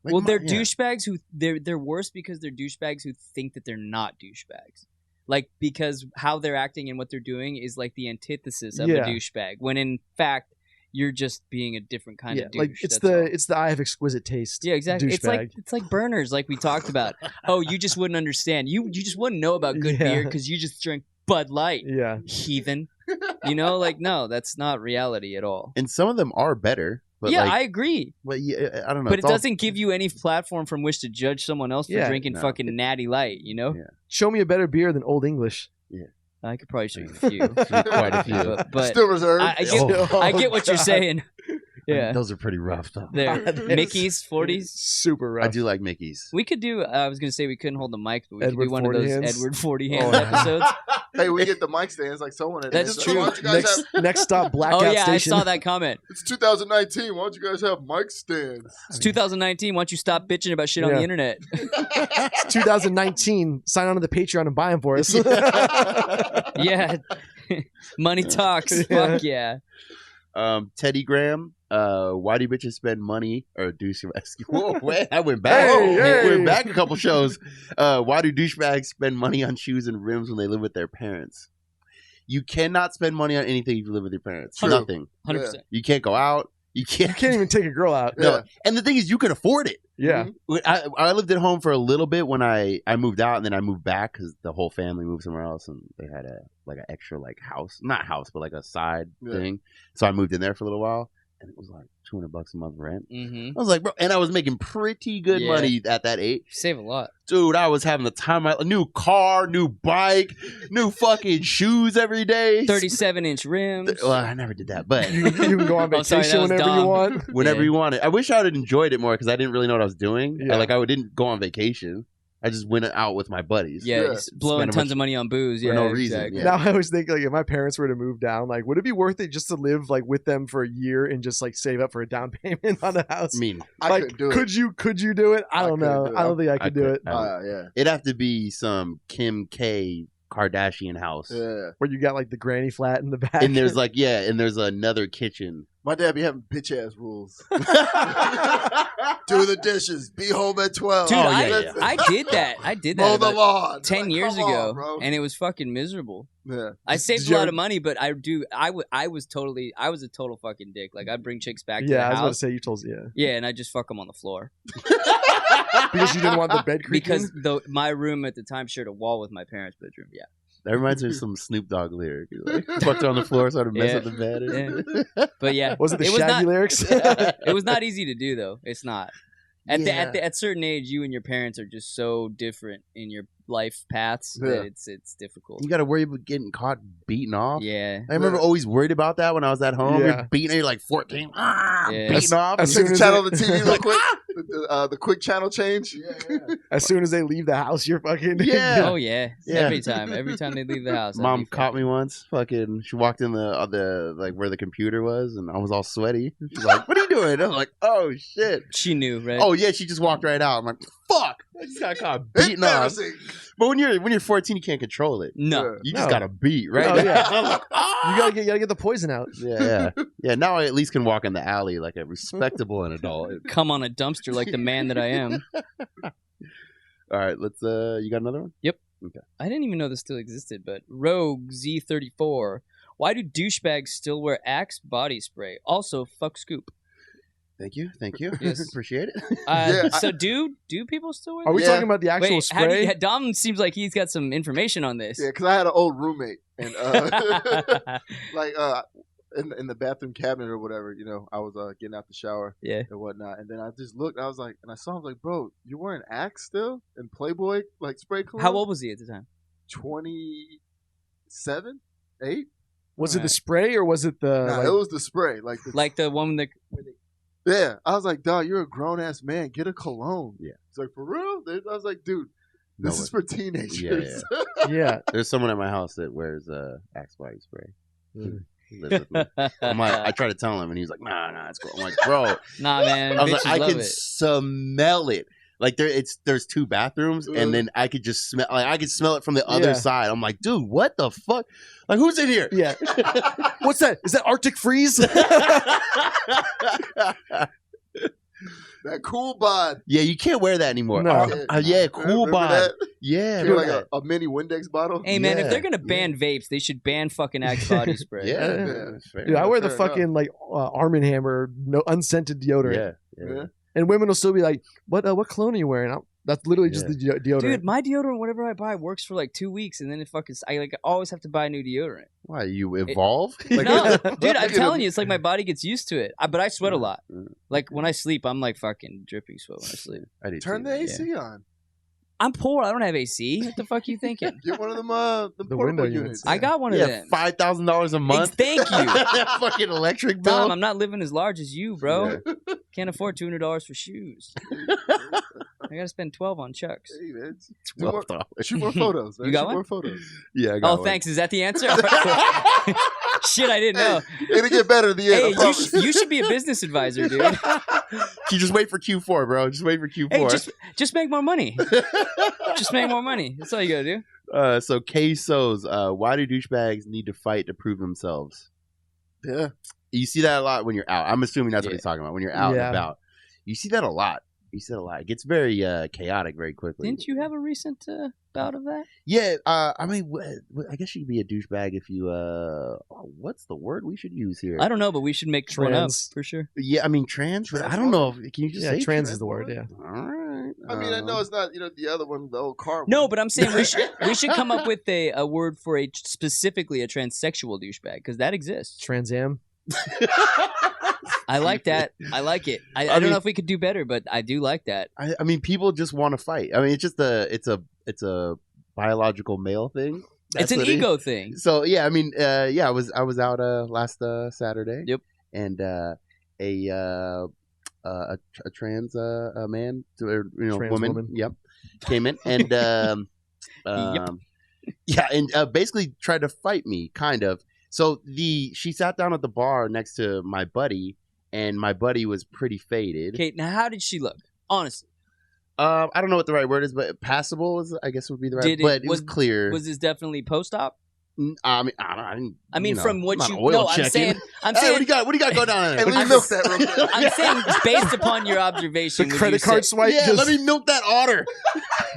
Like Well, they're yeah. douchebags who they're worse because they're douchebags who think that they're not douchebags. Like because how they're acting and what they're doing is like the antithesis of a Yeah. douchebag. When in fact you're just being a different kind of douche. like it's that's all. the I have exquisite taste. Yeah, exactly. Douchebag. It's like burners, like we talked about. Oh, you just wouldn't understand. You just wouldn't know about good Yeah. beer because you just drink Bud Light, Yeah. heathen. You know, like no, that's not reality at all. And some of them are better. But Yeah, like, I agree. but yeah, I don't know. But it It's all- doesn't give you any platform from which to judge someone else for Yeah, drinking no. fucking Natty Light. You know, Yeah. Show me a better beer than Old English. I could probably show you a few, Quite a few. but Still reserved. I get what you're saying. Yeah, Those are pretty rough, though. there, That is- Mickey's 40s. Super rough. I do like Mickey's. We could do. I was gonna say we couldn't hold the mic, but we Edward could do one of 40 those hands. Edward 40 Oh, hands yeah. episodes. Hey, we get the mic stands like someone. That's true. Why don't you guys have, Next stop, Blackout Oh yeah, Station. I saw that comment. it's 2019. Why don't you guys have mic stands? It's 2019. Why don't you stop bitching about shit on Yeah. the internet? It's 2019. Sign on to the Patreon and buy them for us. Yeah, money talks. Yeah. Fuck yeah. Teddy Graham. Why do bitches spend money or douchebags? Whoa, wait, I went back. Hey, hey. Went back a couple shows. Why do douchebags spend money on shoes and rims when they live with their parents? You cannot spend money on anything if you live with your parents. True. Nothing. 100%. You can't go out. You can't. You can't even take a girl out. No. Yeah. And the thing is, you can afford it. Yeah. I lived at home for a little bit when I moved out, and then I moved back because the whole family moved somewhere else, and they had an extra house, not house, but like a side Yeah. thing. So I moved in there for a little while, and it was like $200 a month rent. Mm-hmm. I was like, bro, and I was making pretty good Yeah. money at that age. Save a lot. Dude, I was having the time. New car, new bike, new fucking shoes every day. 37-inch rims. Well, I never did that, but You can go on Oh, sorry, vacation that was whenever you dumb. want. whenever Yeah. you want it. I wish I would have enjoyed it more because I didn't really know what I was doing. Yeah. I didn't go on vacation. I just went out with my buddies. Yeah, Yeah. just blowing Spend a tons bunch- of money on booze. for Yeah, no reason, exactly. yeah. Now I always think like if my parents were to move down, like would it be worth it just to live like with them for a year and just like save up for a down payment on a house? I mean, I like couldn't do it. could you do it? I I don't couldn't know. do it. I don't think I I could do could. it. Yeah. it'd have to be some Kim K Kardashian house. Yeah. Where you got like the granny flat in the back. And there's there's another kitchen. My dad be having bitch ass rules. Do the dishes. Be home at 12. Dude, Oh, I, yeah, yeah. I did that. I did Mow that the about lawn. 10 Like, years come ago, on, bro. and it was fucking miserable. Yeah. I saved Did a you lot ever- of money, but I was a total fucking dick. Like I'd bring chicks back to yeah, the I was about to house. say you told yeah Yeah, and I just fuck them on the floor because you didn't want the bed creaking. because my room at the time shared a wall with my parents' bedroom. Yeah, That reminds me of some Snoop Dogg lyric. Like, fucked her on the floor, started messing Yeah. up the bed. but yeah, Was it the was Shaggy not, lyrics? It was not easy to do though. It's not. At Yeah. at certain age, you and your parents are just so different in your life paths Yeah. that it's difficult. You got to worry about getting caught beating off. Yeah. I remember Yeah. always worried about that when I was at home. Yeah. You're beating, you're like 14, Yeah. beating off. as Take soon the as channel they- on the TV real quick. The quick channel change. As soon as they leave the house, you're fucking Yeah. Oh yeah. Yeah. Every time they leave the house. that'd Mom be caught fucking- me once. Fucking, she walked in the like where the computer was, and I was all sweaty. She's like, "What are you doing?" I was like, "Oh shit." She knew, right? Oh yeah, she just walked right out. I'm like, "Fuck!" I just got caught beating off. Embarrassing. But when you're 14, you can't control it. no. You just No. gotta beat, right? Oh, yeah. I'm like, "Ah!" you gotta get the poison out. Yeah. Now I at least can walk in the alley like a respectable an adult. Come on a dumpster like the man that I am. All right, let's. You got another one? I didn't even know this still existed, but Rogue Z34. Why do douchebags still wear Axe body spray? Also, fuck Scoop. Thank you. Yes. Appreciate it. So do people still wear? Are we Yeah. talking about the actual Wait, how do spray? Dom seems like he's got some information on this. Yeah, because I had an old roommate, and like in the bathroom cabinet or whatever, you know, I was getting out the shower, Yeah. and whatnot, and then I just looked, I was like, and I saw him like, bro, you wearing Axe still and Playboy like spray cologne? How old was he at the time? 27, 8? Was it the spray or was it the? Nah, like- it was the spray, Like the one that. yeah. I was like, dog, you're a grown ass man. Get a cologne. Yeah. It's like, for real? I was like, dude, this No is for teenagers. yeah. There's someone at my house that wears Axe body spray. Mm. He lives with me. I'm like, I try to tell him, and he's like, nah, it's cool. I'm like, bro, Nah, man. I was bitches like, I love can it. smell it. Like there's 2 bathrooms, and then I could just smell. Like I could smell it from the other Yeah. side. I'm like, dude, what the fuck? Like, who's in here? Yeah. What's that? Is that Arctic freeze? That cool bod. Yeah, you can't wear that anymore. No. Yeah, cool Remember bod. that? Yeah, Feel remember like a mini Windex bottle. Hey, man, if Yeah, they're going to ban vapes, they should ban fucking Axe body spray. yeah, Yeah. that's fair. Dude, I wear the Fair fucking like Arm & Hammer, no unscented deodorant, yeah. and women will still be like, "What cologne are you wearing?" That's literally just the deodorant. Dude, my deodorant, whatever I buy, works for like 2 weeks, and then it fucking. I like always have to buy new deodorant. Why you evolve? No, dude, I'm at telling him. you, it's like my body gets used to it. But I sweat a lot. Mm. Like when I sleep, I'm like fucking dripping sweat when I sleep. I do Turn too. the AC on. I'm poor. I don't have AC. What the fuck you thinking? Get one of them the The portable window units. units. I got one of Yeah, them. $5,000 a month. Thank you. That fucking electric bill. Tom, I'm not living as large as you, bro. Can't afford $200 for shoes. I gotta spend 12 on Chucks. Hey, man. Do more- $12. Shoot more photos. Man. You got Shoot one? more photos. Yeah, I got Oh, one. thanks. Is that the answer? Shit, I didn't know. It'll get better at the end. Hey, I you, promise. you should be a business advisor, dude. You just wait for Q4, bro. Just wait for Q4. Hey, just make more money. Just make more money. That's all you gotta do. So quesos, why do douchebags need to fight to prove themselves? Yeah. You see that a lot when you're out. I'm assuming that's what Yeah. he's talking about. When you're out Yeah. and about, you see that a lot. It gets very chaotic very quickly. Didn't you have a recent bout of that? Yeah, I mean, I guess you could be a douchebag if you. What's the word we should use here? I don't know, but we should make one up Trans. for sure. Yeah, I mean trans. But I don't know. Can you just Yeah, say trans is the word. Yeah. All right. I mean, I know it's not, the other one, the old car one. No, but I'm saying we should come up with a word for specifically a transsexual douchebag because that exists. Trans Am. I like that. I like it. I I don't mean- know if we could do better, but I do like that. I mean, people just want to fight. I mean, it's just it's a biological male thing. It's That's an what it- ego thing. So yeah, I mean, I was out last Saturday. Yep. And a trans man, Trans woman. Yep, came in and yeah, and basically tried to fight me, kind of. So she sat down at the bar next to my buddy, and my buddy was pretty faded. Okay, now how did she look? Honestly, I don't know what the right word is, but passable is, I guess, would be the right. Did it- but it was clear. was this definitely post-op? I mean, I didn't. I mean, from what I'm you not oil no, I'm checking. saying, I'm Hey, saying, what do you got going on? Hey, there? let me milk that real quick. I'm saying, based upon your observation, The would credit you card say- swipe. Yeah, just, let me milk that otter.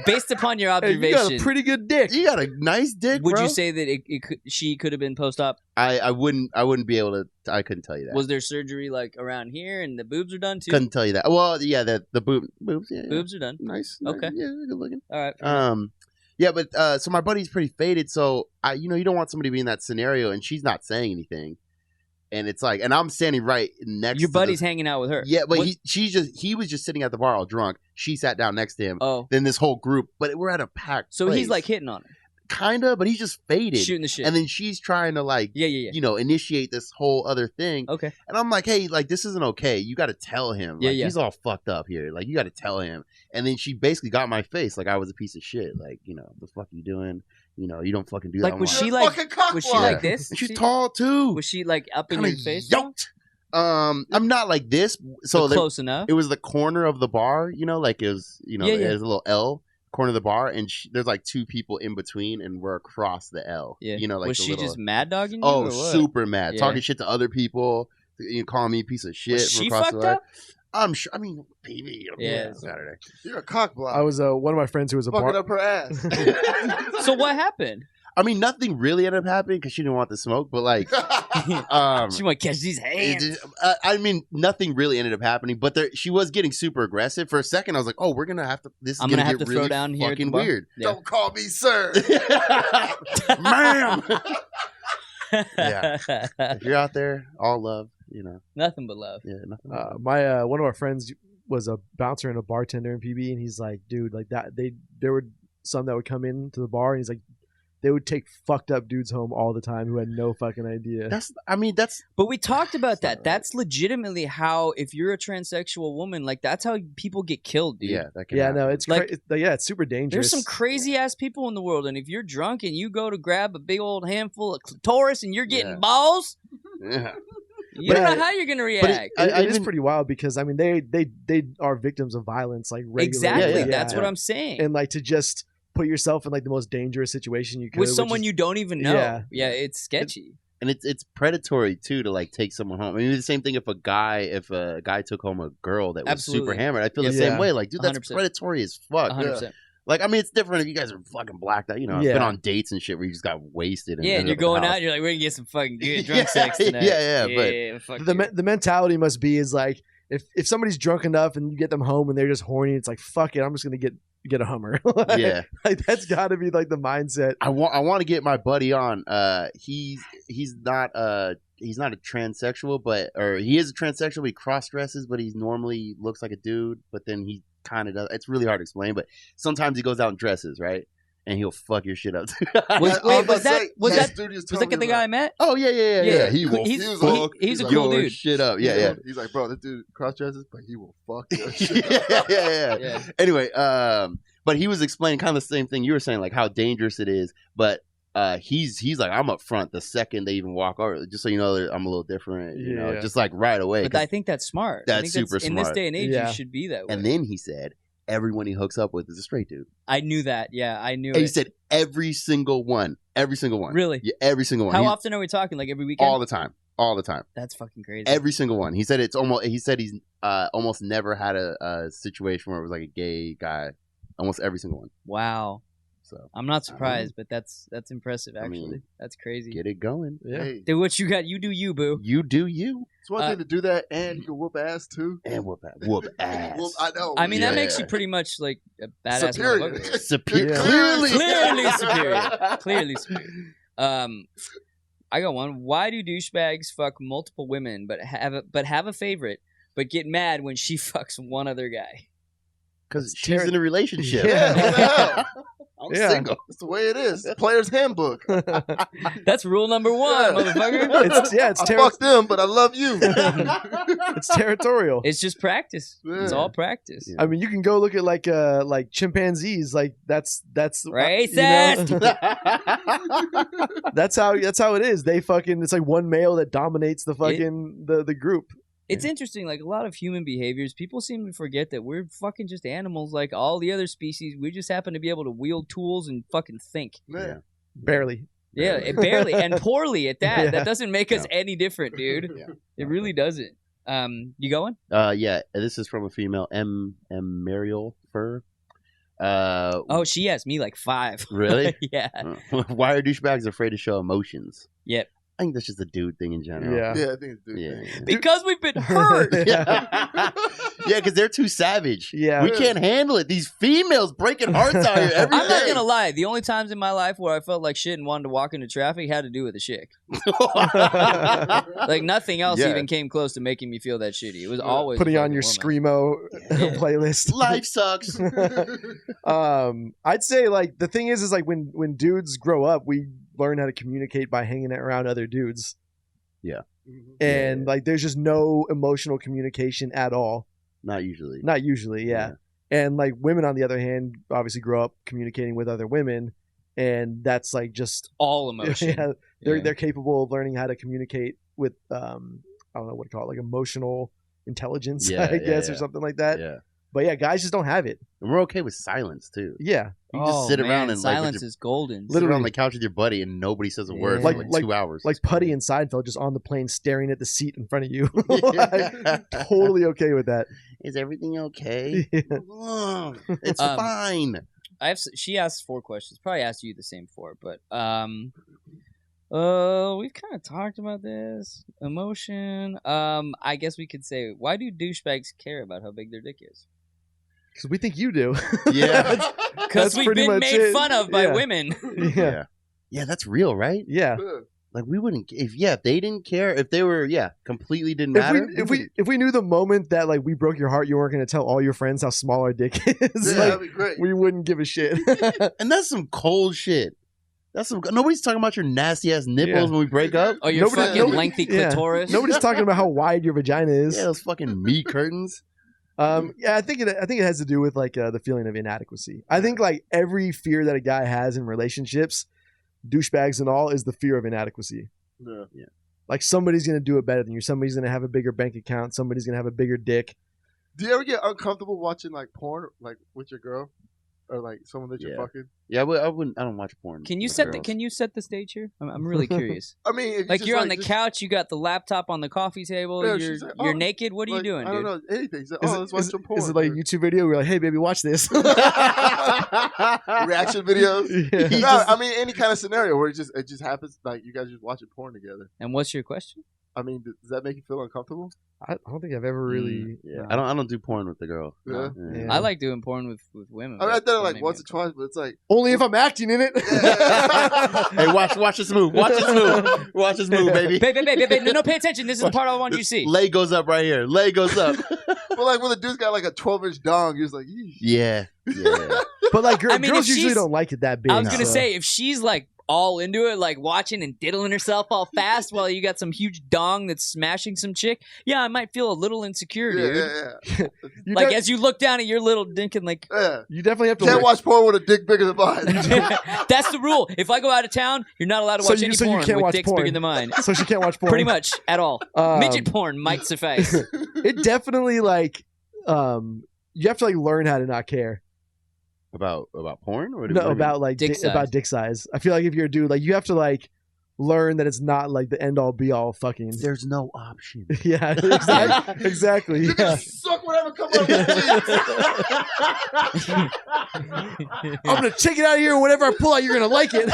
based upon your Hey, you got a observation, pretty good dick. You got a nice dick, would bro. you say that she could have been post-op? I wouldn't be able to. I couldn't tell you that. Was there surgery like around here and the boobs are done too? Couldn't tell you that. Well, yeah, the boobs. Yeah, Boobs are done. nice. Okay. Yeah, good looking. All right. Yeah, but so my buddy's pretty faded, so you don't want somebody to be in that scenario, and she's not saying anything, and it's like, and I'm standing right next. Your to buddy's the, hanging out with her. Yeah, but What- he was just sitting at the bar all drunk. She sat down next to him. Oh, Then this whole group, but we're at a packed. so place. he's like hitting on her, kinda, but he's just faded, shooting the shit. and then she's trying to like, yeah. initiate this whole other thing. Okay. And I'm like, hey, like this isn't okay. You got to tell him. Yeah, Like, yeah. He's all fucked up here. Like you got to tell him. And then she basically got my face like I was a piece of shit. Like the fuck you doing? You don't fucking do that. Like, I'm was she You're like- fucking cockblock. Was she like this? And she's tall too. Was she like up in Kinda your face? though? yoked. I'm not like this. So But close enough. it was the corner of the bar. Like it was. Yeah, It yeah. was a little L corner of the bar, and there's like two people in between, and we're across the L. Yeah. Like was the she little, just mad dogging you? Oh, or what? super mad. Yeah. Talking shit to other people. Calling me a piece of shit. Was from she across the fucked way. up? I'm sure. I mean, baby. Yeah. Saturday. You're a cockblock. I was one of my friends who was a fucking bar. up her ass. So what happened? I mean, nothing really ended up happening because she didn't want the smoke, but like, She might catch these hands. I mean, nothing really ended up happening, but she was getting super aggressive. For a second, I was like, "Oh, we're gonna have to. I'm gonna have to throw down here. Fucking weird. Yeah. Don't call me sir, ma'am." Yeah. If you're out there, all love, Nothing but love. Yeah, nothing. My one of our friends was a bouncer and a bartender in PB, and he's like, dude, like that there were some that would come into the bar, and he's like, they would take fucked up dudes home all the time who had no fucking idea. But we talked about that. Right. That's legitimately how, if you're a transsexual woman, like that's how people get killed, dude. Yeah, that can Yeah, happen. no, it's Like- it's super dangerous. There's some crazy ass people in the world, and if you're drunk and you go to grab a big old handful of clitoris and you're getting Yeah. balls, Yeah. you don't But- know how you're gonna but react. It is pretty wild because I mean they are victims of violence like regularly. Exactly. Yeah, That's yeah. what I'm saying. And like to just put yourself in like the most dangerous situation you could With someone you don't even know. Yeah. Yeah, it's sketchy. And it's predatory too to like take someone home. I mean, the same thing if a guy took home a girl that was Absolutely. super hammered. I feel the Yeah. same way. Like, dude, that's 100%. predatory as fuck. 100%. Like, I mean, it's different if you guys are fucking blacked out. I've Yeah. been on dates and shit where you just got wasted. Yeah, and you're going out and you're like, we're gonna get some fucking good drunk Yeah, sex tonight. yeah, fuck The you. the mentality must be is like if somebody's drunk enough and you get them home and they're just horny, it's like fuck it, I'm just gonna get a Hummer. Like, Yeah. like that's got to be like the mindset. I want to get my buddy on. He's not a transsexual, or he is a transsexual. But he cross dresses, but he normally looks like a dude. But then he kind of does. It's really hard to explain. But sometimes he goes out and dresses, right? And he'll fuck your shit up. Was that the guy I met? Oh yeah. Yeah. He will. He's fuck a your cool dude. shit up. Yeah. He's like, bro, this dude cross dresses, but he will fuck your shit up. Yeah. Anyway, but he was explaining kind of the same thing you were saying, like how dangerous it is. But he's like, I'm up front the second they even walk over, just so you know that I'm a little different. You know, Yeah. just like right away. But I think that's smart. I That's think super in this smart. day and age, Yeah. you should be that way. And then he said, everyone he hooks up with is a straight dude. I knew that. Yeah, I knew And he it. said every single one. Really? Yeah, every single one. How He's- often are we talking? Like every weekend? All the time. All the time. That's fucking crazy. Every single one. He said he's almost never had a situation where it was like a gay guy. Almost every single one. Wow. So I'm not surprised, but that's impressive. I Actually, mean, that's crazy. get it going. Yeah. Hey, Dude, what you got? You do you, boo. You do you. it's one thing to do that, and you can whoop ass too. And whoop ass. Whoop, I know. I mean, that Yeah. makes you pretty much like a badass Superior. motherfucker. Superior. Yeah. Clearly. Clearly superior. I got one. Why do douchebags fuck multiple women but have a favorite, but get mad when she fucks one other guy? Because she's in a relationship. Yeah. What the hell? I'm Yeah. single. That's the way it is. Player's handbook. That's rule number one, Yeah. motherfucker. It's I fuck them, but I love you. it's territorial. It's just practice. It's Yeah. all practice. Yeah. I mean, you can go look at like chimpanzees. Like that's Racist. That's how it is. They fucking it's like one male that dominates the fucking the group. It's interesting, like a lot of human behaviors, people seem to forget that we're fucking just animals like all the other species. We just happen to be able to wield tools and fucking think. Man. Barely. Yeah, it barely and poorly at that. Yeah. That doesn't make us No. any different, dude. Yeah. It really doesn't. You going? Yeah, this is from a female, M. Mariel Fur. Oh, she asked me like 5. Really? Yeah. Why are douchebags afraid to show emotions? Yep. I think that's just a dude thing in general. Yeah. Yeah, I think it's dude. Yeah. Because we've been hurt. Yeah, because they're too savage. Yeah. We can't handle it. These females breaking hearts out here every I'm not day. gonna lie. The only times in my life where I felt like shit and wanted to walk into traffic had to do with a chick. Like nothing else Yeah. even came close to making me feel that shitty. It was always Putting a on your fucking screamo Yeah. playlist. Life sucks. I'd say like the thing is like when dudes grow up, we learn how to communicate by hanging around other dudes. And like there's just no emotional communication at all. Not usually. Not usually, yeah. And like women on the other hand obviously grow up communicating with other women, and that's like just all emotion. yeah, they're capable of learning how to communicate with I don't know what to call it, like emotional intelligence, Yeah, I guess, yeah. or something like that. Yeah. But yeah, guys just don't have it. And we're okay with silence, too. Yeah. You can just sit around and silence like, is golden. sit around on the couch with your buddy and nobody says a word Yeah. for like 2 hours. Like Putty and Seinfeld just on the plane staring at the seat in front of you. Like, totally okay with that. Is everything okay? Yeah. It's fine. She asked 4 questions. Probably asked you the same 4, but we've kind of talked about this. Emotion. I guess we could say, why do douchebags care about how big their dick is? Because we think you do. Yeah. Because we've been made fun of by women. Yeah. Yeah, that's real, right? Yeah. Like we wouldn't if they didn't care, if they were completely didn't matter. If we knew the moment that like we broke your heart, you weren't going to tell all your friends how small our dick is. Yeah, that'd be great. We wouldn't give a shit. And that's some cold shit. Nobody's talking about your nasty ass nipples when we break up. Oh, your fucking lengthy clitoris. Nobody's talking about how wide your vagina is. Yeah, those fucking meat curtains. Yeah, I think it has to do with like the feeling of inadequacy. I think like every fear that a guy has in relationships, douchebags and all, is the fear of inadequacy. Yeah. Like somebody's gonna do it better than you. Somebody's gonna have a bigger bank account. Somebody's gonna have a bigger dick. Do you ever get uncomfortable watching like porn, like with your girl, or like someone that you're fucking? Yeah, I don't watch porn. Can you set the stage here? I'm really curious. I mean, like you're on the couch, you got the laptop on the coffee table, Yeah, you're naked. What are you doing, I dude? don't know anything. She's like, let's watch some porn. Is it like a YouTube video? We're like, hey baby, watch this. Reaction videos. Yeah. No, I mean any kind of scenario where it just happens, like you guys just watching porn together. And what's your question? I mean, does that make you feel uncomfortable? I don't think I've ever really. I don't do porn with the girl. Yeah. Yeah. I like doing porn with women. I mean, I've done it like once or twice, but it's like Only if I'm acting in it. Hey, watch this move. Watch this move, baby. Babe, no, pay attention. This is the part I want you to see. Leg goes up right here. Leg goes up. but like when the dude's got like a 12-inch dong, you're just like, eesh. Yeah. But like I mean, girls if usually she's- don't like it that big. I was gonna so. say, if she's like all into it, like watching and diddling herself all fast while you got some huge dong that's smashing some chick, yeah, I might feel a little insecure, dude. Yeah. You Like de- as you look down at your little dick and like, Yeah. you definitely have to. Can't watch porn with a dick bigger than mine. that's the rule. If I go out of town, you're not allowed to watch any so you porn can't with watch dicks porn. bigger than mine. So she can't watch porn. Pretty much at all. Um, Midget porn might suffice. It definitely like you have to like learn how to not care. About porn or No, about like Dick size. about dick size. I feel like if you're a dude, like you have to like learn that it's not like the end all be all fucking. There's no option. Yeah, exactly. You Yeah. can suck whatever comes out of your cheeks. I'm gonna take it out of here, and whatever I pull out, you're gonna like it.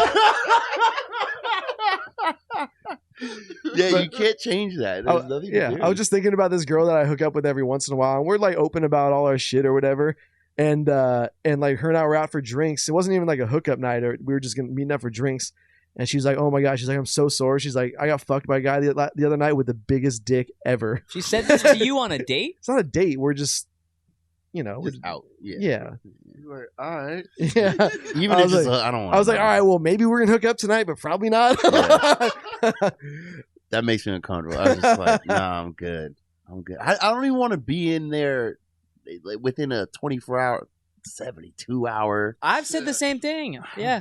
Yeah, you can't change that. There's nothing to do. I was just thinking about this girl that I hook up with every once in a while, and we're like open about all our shit or whatever. And like her and I were out for drinks. It wasn't even like a hookup night, or we were just meeting up for drinks. And she's like, "Oh my gosh," she's like, "I'm so sore." She's like, "I got fucked by a guy the other night with the biggest dick ever." She said this to you on a date? It's not a date. We're just, we're Just out. Yeah. yeah. You're like, all right. Yeah. Even I if was just, like- I don't want. I was like, all right, well, maybe we're gonna hook up tonight, but probably not. That makes me uncomfortable. I was just like, nah, I'm good. I don't even want to be in there like, within a 24-hour, 72-hour. I've said the same thing. Yeah.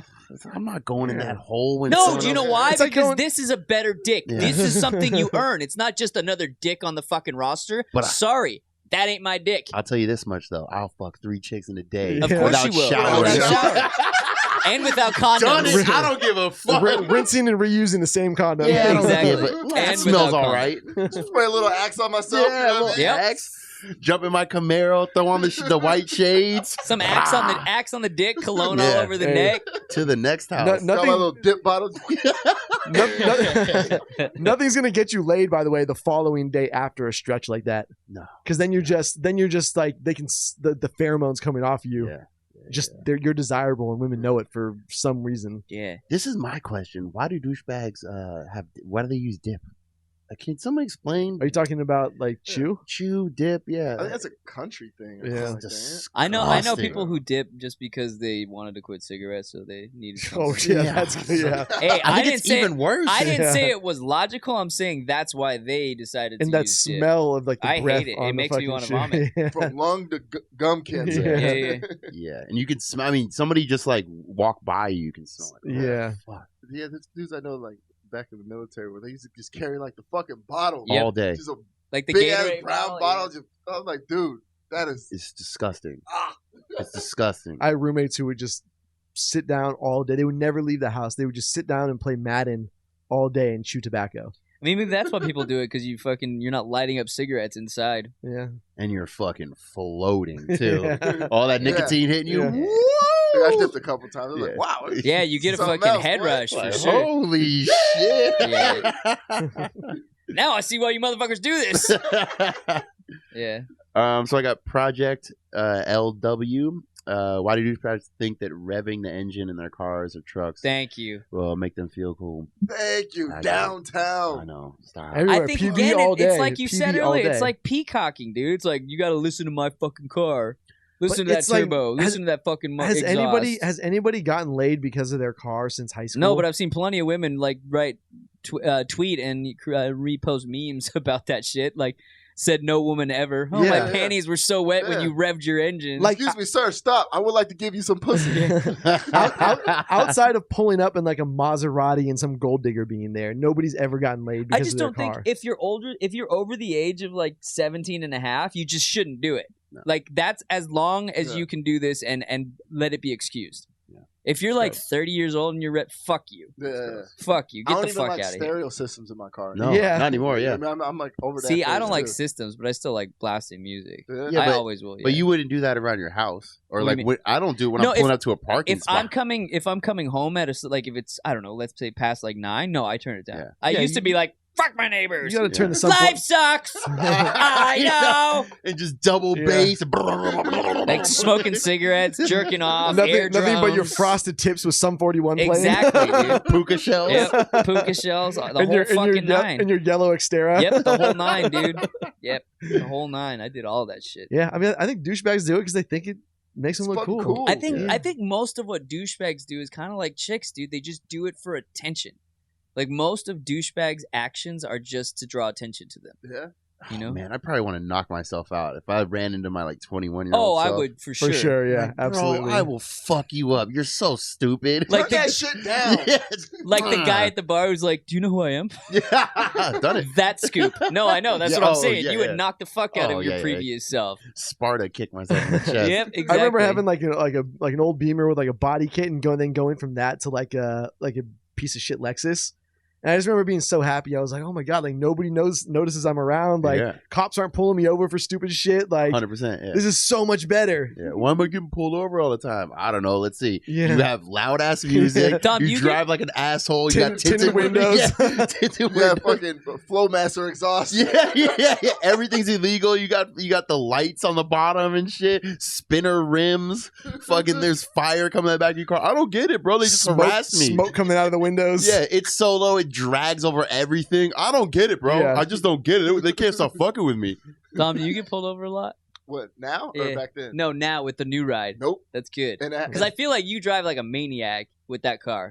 I'm not going in that hole. When No, someone do you know else- why? It's like Because going- this is a better dick. Yeah. This is something you earn. It's not just another dick on the fucking roster. But Sorry, that ain't my dick. I'll tell you this much though: I'll fuck 3 chicks in a day. Of course without you will. showering. Without showering. And without Done condoms. it. I don't give a fuck. Rinsing and reusing the same condom. Yeah, I don't Exactly. give a- that And smells without all right. Just spray a little axe on myself. Yeah, you know what I little mean? Yep. axe. Jump in my Camaro, throw on the white shades. Some axe on the dick, cologne all Yeah. over the Hey. neck. To the next house. No- Got my nothing, little dip bottles. nothing's gonna get you laid. By the way, the following day after a stretch like that, No. because then you're just like they can the pheromones coming off you. Yeah. You're desirable, and women know it for some reason. Yeah. This is my question. Why do douchebags why do they use dip? Can somebody explain? Are you talking about like chew? Chew, dip, yeah. I think that's a country thing. or Yeah. something like that. I know Disgusting. people who dip just because they wanted to quit cigarettes, so they needed Oh something. yeah, Yeah. that's good. Yeah. Hey, I think didn't it's say even worse. I didn't Yeah. say it was logical. I'm saying that's why they decided And to that use dip. smell of like the I breath hate it. It on the makes me fucking wanna shoe. vomit. Yeah. From lung to gum cancer. Yeah. Yeah. Yeah, and you can smell. I mean, somebody just like walk by you can smell it. Yeah. Fuck. Yeah, there's dudes I know like back in the military where they used to just carry like the fucking bottle. Yep. All day. Just a Like the big ass Gatorade brown bottle. Just, I was like, dude, that is. It's disgusting. Ah. It's disgusting. I had roommates who would just sit down all day. They would never leave the house. They would just sit down and play Madden all day and chew tobacco. Maybe that's why people do it, because you're not lighting up cigarettes inside. Yeah. And you're fucking floating too. Yeah. All that nicotine hitting you. Yeah. Woo! I dipped a couple times. I was like, wow. Yeah, you get a Something fucking else, head boy. rush for Like, sure. holy shit. Yeah. Now I see why you motherfuckers do this. Yeah. So I got Project LW. Why do douchebags think that revving the engine in their cars or trucks Thank you. will make them feel cool? Thank you. I know. Downtown. I know. Stop. Everywhere. I think PV again, all day. it's like you said PV all earlier. It's day. like peacocking, dude. It's like you got to listen to my fucking car. Listen But to that it's like- turbo. Listen to that fucking has exhaust. anybody gotten laid because of their car since high school? No, but I've seen plenty of women like tweet and repost memes about that shit. Like, said no woman ever. Oh, my Yeah. panties were so wet when Yeah. you revved your engine. Like- Excuse me, sir. Stop. I would like to give you some pussy. outside of pulling up in like a Maserati and some gold digger being there, nobody's ever gotten laid because I just of their don't think car. if you're over the age of like 17 and a half, you just shouldn't do it. No. Like, that's as long as Yeah. you can do this and let it be excused. Yeah. If you're like 30 years old and you're fuck you. Yeah. Fuck you. I Get don't the even fuck like out of here. stereo systems in my car. No, Yeah. not anymore. Yeah. I mean, I'm like over that. See, I phase, don't like too. systems, but I still like blasting music. Yeah. Yeah, I but- always will. Yeah. But you wouldn't do that around your house, or What do you like mean? when, I don't do it when No, I'm pulling if- up to a parking if spot. I'm coming home at like if it's I don't know, let's say past like 9, no, I turn it down. Yeah. I Yeah, used to you- be like fuck my neighbors. You got to turn the sun. Life sucks. I know. And just double Yeah. bass, Like smoking cigarettes, jerking off, air nothing but your drums. frosted tips with some 41 playing. Exactly, dude. puka shells. Yep, puka shells, the and whole your, fucking and your, nine. and your yellow Xterra. Yep, the whole 9, dude. Yep, the whole 9. I did all that shit. Yeah, I mean, I think douchebags do it because they think it makes them It's look fucking cool. cool. I think Yeah. I think most of what douchebags do is kind of like chicks, dude. They just do it for attention. Like most of douchebags' actions are just to draw attention to them. Yeah. You know? Man, I probably want to knock myself out if I ran into my like 21-year-old. Oh, I self. would for For sure, yeah, Like, bro, absolutely. I will fuck you up. You're so stupid. Like Put that shit down. Yes. Like the guy at the bar who's like, "Do you know who I am?" Yeah, done it. That scoop. No, I know. That's Yeah, what I'm oh, saying. yeah, You yeah. would knock the fuck out Oh, of your yeah, yeah. previous self. Sparta kicked myself in the chest. Yep, exactly. I remember having like an old Beamer with like a body kit and going from that to like a piece of shit Lexus. And I just remember being so happy. I was like, oh my god, like nobody notices I'm around. Like Yeah. cops aren't pulling me over for stupid shit. Like 100%. Yeah. this is so much better. Yeah. Why am I getting pulled over all the time? I don't know. Let's see. Yeah. You have loud ass music. Dom, you you drive like an asshole. You got Tinted tinted windows. Yeah, tinted You windows. got fucking Flowmaster exhaust. Yeah. Everything's illegal. You got the lights on the bottom and shit. Spinner rims. Fucking there's fire coming out the back of your car. I don't get it, bro. They just harass me. Smoke coming out of the windows. Yeah, it's so low. It drags over everything. I don't get it, bro. Yeah. I just don't get it. They can't stop fucking with me. Dom, do you get pulled over a lot? What, now Yeah. or back then? No, now with the new ride. Nope. That's good. And Because I feel like you drive like a maniac with that car.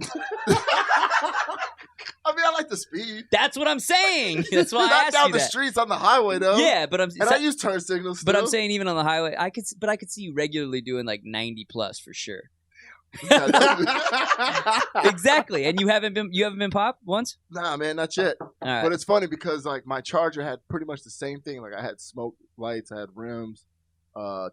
I mean, I like the speed. That's what I'm saying. That's why I Not asked down you the that. streets on the highway though. Yeah, but And I use turn signals. but I'm still. saying even on the highway, I could see you regularly doing like 90 plus for sure. Exactly. And you haven't been popped once? Nah, man, not yet. All right. But it's funny because like my Charger had pretty much the same thing. Like I had smoke lights, I had rims,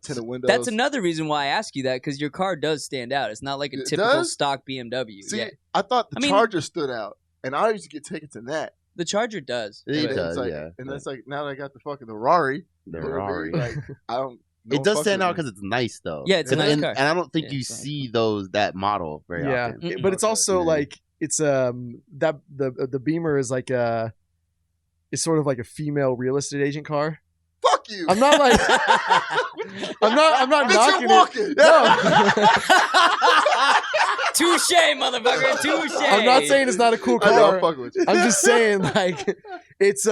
tinted windows. That's another reason why I ask you that, because your car does stand out. It's not like a It typical does? stock BMW. See, Yeah, I thought the I mean- Charger stood out, and I used to get tickets in that. the Charger does. It And but- it's does, like, yeah. And that's like now that I got the fucking the Rari. The you know what I Rari. mean? Like I don't. no It one does fucks stand with out me. because it's nice though. Yeah, it's a and, nice and, car. and I don't think Yeah, you it's nice. see that model very Yeah. often. Mm-mm. But it's also Yeah. like it's that the Beamer is like it's sort of like a female real estate agent car. Fuck you. I'm not like I'm not Bitch, knocking you're walking. it. No. Touche, motherfucker. Touche. I'm not saying it's not a cool I know, I'm car. fucking with you. I'm just saying like it's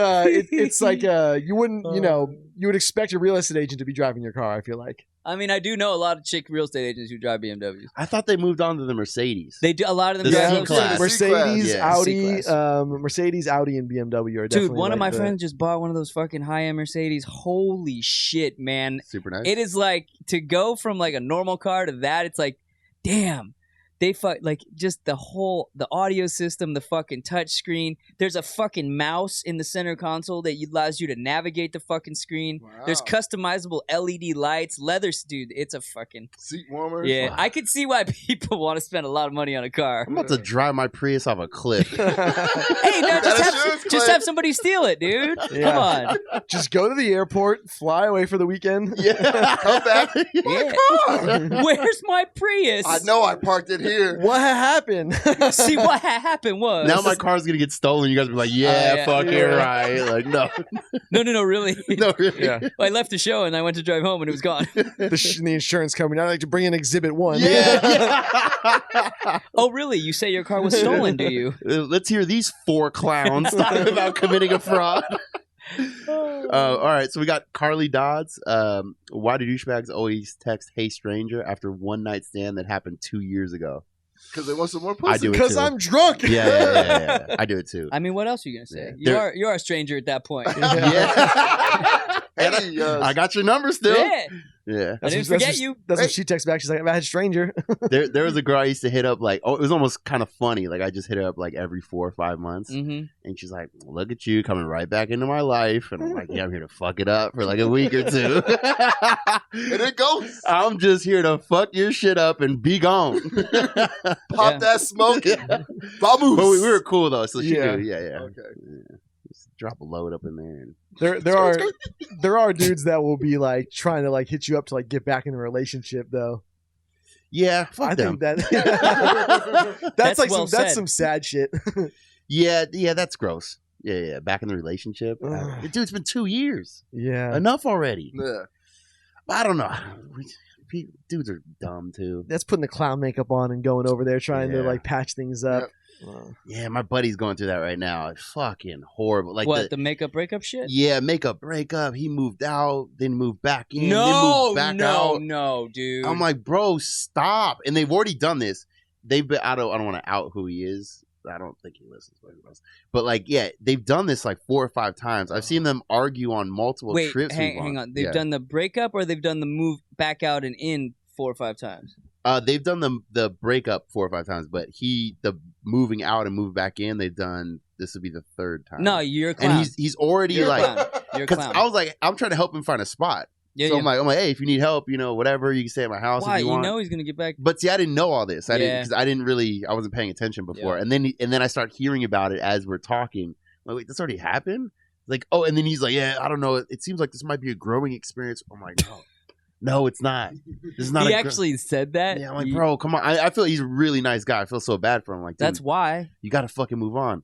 like you wouldn't, you would expect a real estate agent to be driving your car, I feel like. I mean, I do know a lot of chick real estate agents who drive BMWs. I thought they moved on to the Mercedes. They do. A lot of them The drive C those class. things. Mercedes, Yeah, Audi, C-class. Mercedes, Audi, and BMW are Dude, definitely one of my like friends just bought one of those fucking high-end Mercedes. Holy shit, man. Super nice. It is like, to go from like a normal car to that, it's like, damn, They like just the audio system, the fucking touch screen. There's a fucking mouse in the center console that allows you to navigate the fucking screen. Wow. There's customizable LED lights, leather, dude. It's a fucking Seat warmers. yeah. Wow. I could see why people want to spend a lot of money on a car. I'm about to drive my Prius off a cliff. Hey, no, That is just have somebody steal it, dude. Yeah. Come on. Just go to the airport, fly away for the weekend. Yeah. Come back. Yeah. Where's my Prius? I know I parked it here. What happened? See, what happened was Now my car's gonna get stolen. You guys be like, yeah, yeah. fucking Yeah. right. Like, no, no, really. no, really. Yeah. I left the show and I went to drive home and it was gone. The insurance company. I like to bring in Exhibit 1. Yeah. Oh, really? You say your car was stolen, do you? Let's hear these 4 clowns talking about committing a fraud. All right, so we got Carly Dodds. Why do douchebags always text "Hey stranger" after one night stand that happened 2 years ago? Because they want some more pussy. I do it Because too. I'm drunk. Yeah. I do it too. I mean, what else are you gonna say? Yeah. You're a stranger at that point. Yeah. Hey, I got your number still. Yeah. Yeah. I didn't forget you. That's Hey. what she texts back. She's like, "I've had a stranger." There was a girl I used to hit up like, it was almost kind of funny. Like I just hit her up like every 4 or 5 months. Mm-hmm. And she's like, look at you coming right back into my life. And I'm like, yeah, I'm here to fuck it up for like a week or 2. And it goes. I'm just here to fuck your shit up and be gone. Pop Yeah. that smoke. Yeah. Vamoose. But we were cool though, so she Yeah. knew. Yeah. Okay. Just drop a load up in there. And... There are dudes that will be like trying to like hit you up to like get back in a relationship though. Yeah, fuck I them. think that That's like well that's said. some sad shit. Yeah, that's gross. Yeah. Back in the relationship. Ugh. Dude, it's been 2 years. Yeah. Enough already. Yeah. I don't know. Dudes are dumb too. That's putting the clown makeup on and going over there trying to Yeah. like patch things up. Yeah, my buddy's going through that right now. It's fucking horrible. Like What, the makeup breakup shit? yeah, makeup breakup. He moved out, then moved back in, then No, moved back out. no, dude. I'm like, bro, stop. And they've already done this. They've been. I don't want to out who he is. I don't think he listens. But like, yeah, they've done this like 4 or 5 times. I've seen them argue on multiple Wait, trips. hang on. They've done the breakup or they've done the move back out and in 4 or 5 times? They've done the breakup 4 or 5 times, but the moving out and move back in. They've done. This will be the 3rd time. No, you're a clown. and he's already You're a like. clown. You're a Because clown. I was like, I'm trying to help him find a spot. yeah, So yeah. I'm like, hey, if you need help, whatever, you can stay at my house Why? if you You want. know he's gonna get back. But see, I didn't know all this. I Yeah. wasn't paying attention before. Yeah. And then I start hearing about it as we're talking. I'm like, wait, this already happened? Like, oh, and then he's like, yeah, I don't know. It seems like this might be a growing experience. I'm like, no, it's not. This is not. He a actually said that. yeah, I'm like, bro, come on. I feel like he's a really nice guy. I feel so bad for him. Like, dude, That's why. you got to fucking move on.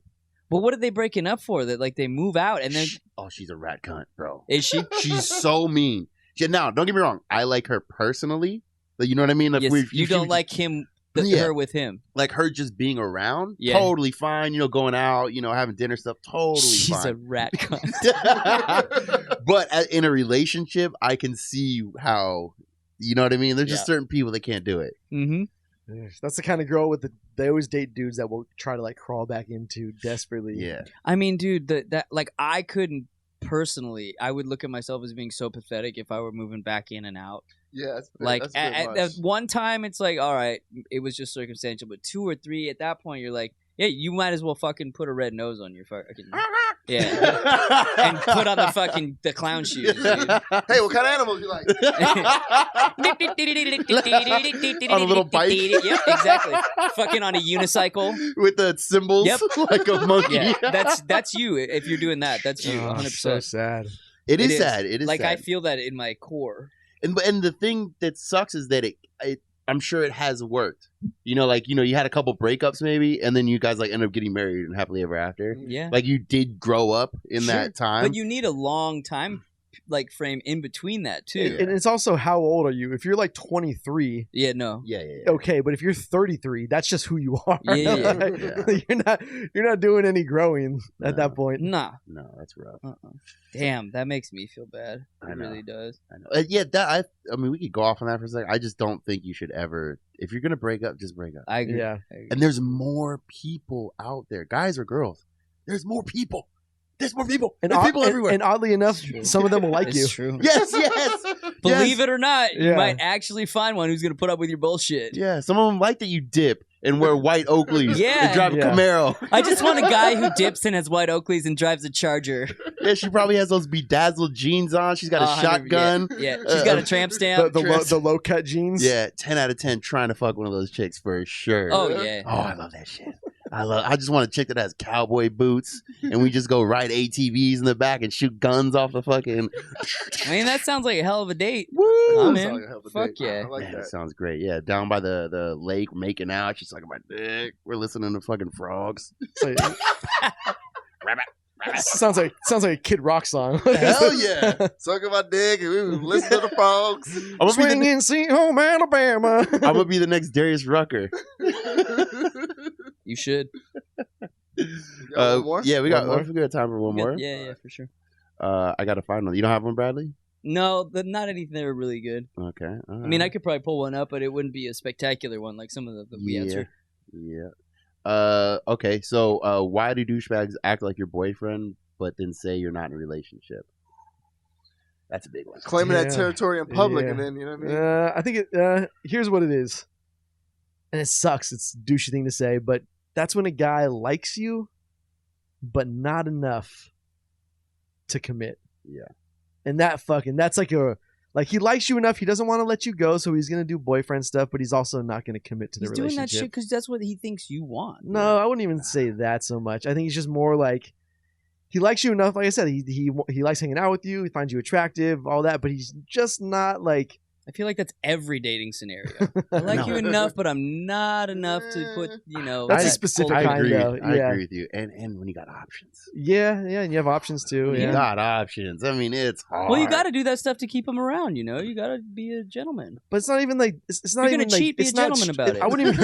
But what are they breaking up for? That like they move out and then Oh, she's a rat cunt, bro. is she? She's so mean. Now, don't get me wrong. I like her personally. But you know what I mean? If Yes, we- you if don't like him, Yeah. her with him. like her just being around, Yeah. totally fine. Going out, having dinner stuff, totally She's a fine. rat cunt. But in a relationship, I can see how, you know what I mean? There's just certain people that can't do it. Mm-hmm. That's the kind of girl they always date dudes that will try to like crawl back into desperately. Yeah. I mean, dude, that like I couldn't personally. I would look at myself as being so pathetic if I were moving back in and out. Yeah, that's Like that's at one time, it's like, all right, it was just circumstantial. But 2 or 3, at that point, you're like, yeah, you might as well fucking put a red nose on your fucking yeah, and put on the clown shoes. Dude. Hey, what kind of animals you like? On a little bike. Yep, exactly. Fucking on a unicycle. With the symbols, Yep. like a monkey. Yeah, that's you. If you're doing that, that's you. 100%. So sad. It is sad. It is like sad. I feel that in my core. And the thing that sucks is that I'm sure it has worked. You had a couple breakups maybe, and then you guys like end up getting married and happily ever after. Yeah. Like you did grow up in Sure. that time. But you need a long time like frame in between that too. And it's also how old are you? If you're like 23, Yeah, no. yeah. okay, but if you're 33, that's just who you are. Yeah. Like, you're not doing any growing at that point. Nah. No, that's rough. Damn, that makes me feel bad. I It know. really does. I know. I mean, we could go off on that for a second. I just don't think you should ever. If you're gonna break up, just break up. I agree. Yeah. I agree. And there's more people out there, guys or girls. There's more people. There's more people. And, There's people everywhere. and oddly enough, It's true. some of them will like It's you. true. yes. Believe it or not, you Yeah. might actually find one who's going to put up with your bullshit. Yeah, some of them like that you dip and wear white Oakleys Yeah. and drive a Yeah. Camaro. I just want a guy who dips and has white Oakleys and drives a Charger. Yeah, she probably has those bedazzled jeans on. She's got a 100 shotgun. Yeah, she's got a tramp stamp. The low cut jeans. Yeah, 10 out of 10 trying to fuck one of those chicks for sure. Oh, yeah. Oh, I love that shit. I just want a chick that has cowboy boots and we just go ride ATVs in the back and shoot guns off the fucking. I mean, that sounds like a hell of a date. Woo! I'm Sounds in. like a hell of a Fuck date. yeah. I like Man, that. that sounds great. Yeah, down by the lake, making out. She's sucking my dick. We're listening to fucking frogs. So- sounds like a Kid Rock song. Hell yeah! Sucking my dick and we listen to the frogs. I'm gonna be the, Swinging Sweet Home Alabama. I'm gonna be the next Darius Rucker. You should. You got one more? Yeah, we One more? got time for one more. Yeah, for sure. I gotta find one. You don't have one, Bradley? No, not anything that are really good. Okay. All I mean, I right. could probably pull one up, but it wouldn't be a spectacular one like some of the we answered. Yeah. Okay. So, why do douchebags act like your boyfriend, but then say you're not in a relationship? That's a big one. Claiming that Yeah. territory in public Yeah. and then, you know what I mean? I think here's what it is, and it sucks. It's a douchey thing to say, but that's when a guy likes you, but not enough to commit. Yeah. And that's like he likes you enough. He doesn't want to let you go, so he's gonna do boyfriend stuff, but he's also not gonna commit to the He's doing relationship. that shit because that's what he thinks you want. No, I wouldn't even say that so much. I think he's just more like he likes you enough. Like I said, he likes hanging out with you. He finds you attractive, all that, but he's just not like. I feel like that's every dating scenario. I like No. you enough, but I'm not enough to put, That's a that specific full- I kind agree. of, I yeah. agree with you. And when you got options, Yeah, and you have options too. you Yeah. got options. I mean, it's hard. Well, you got to do that stuff to keep him around. You got to be a gentleman. But it's not even like it's not You're even gonna cheat, like be it's a not gentleman about it. I wouldn't even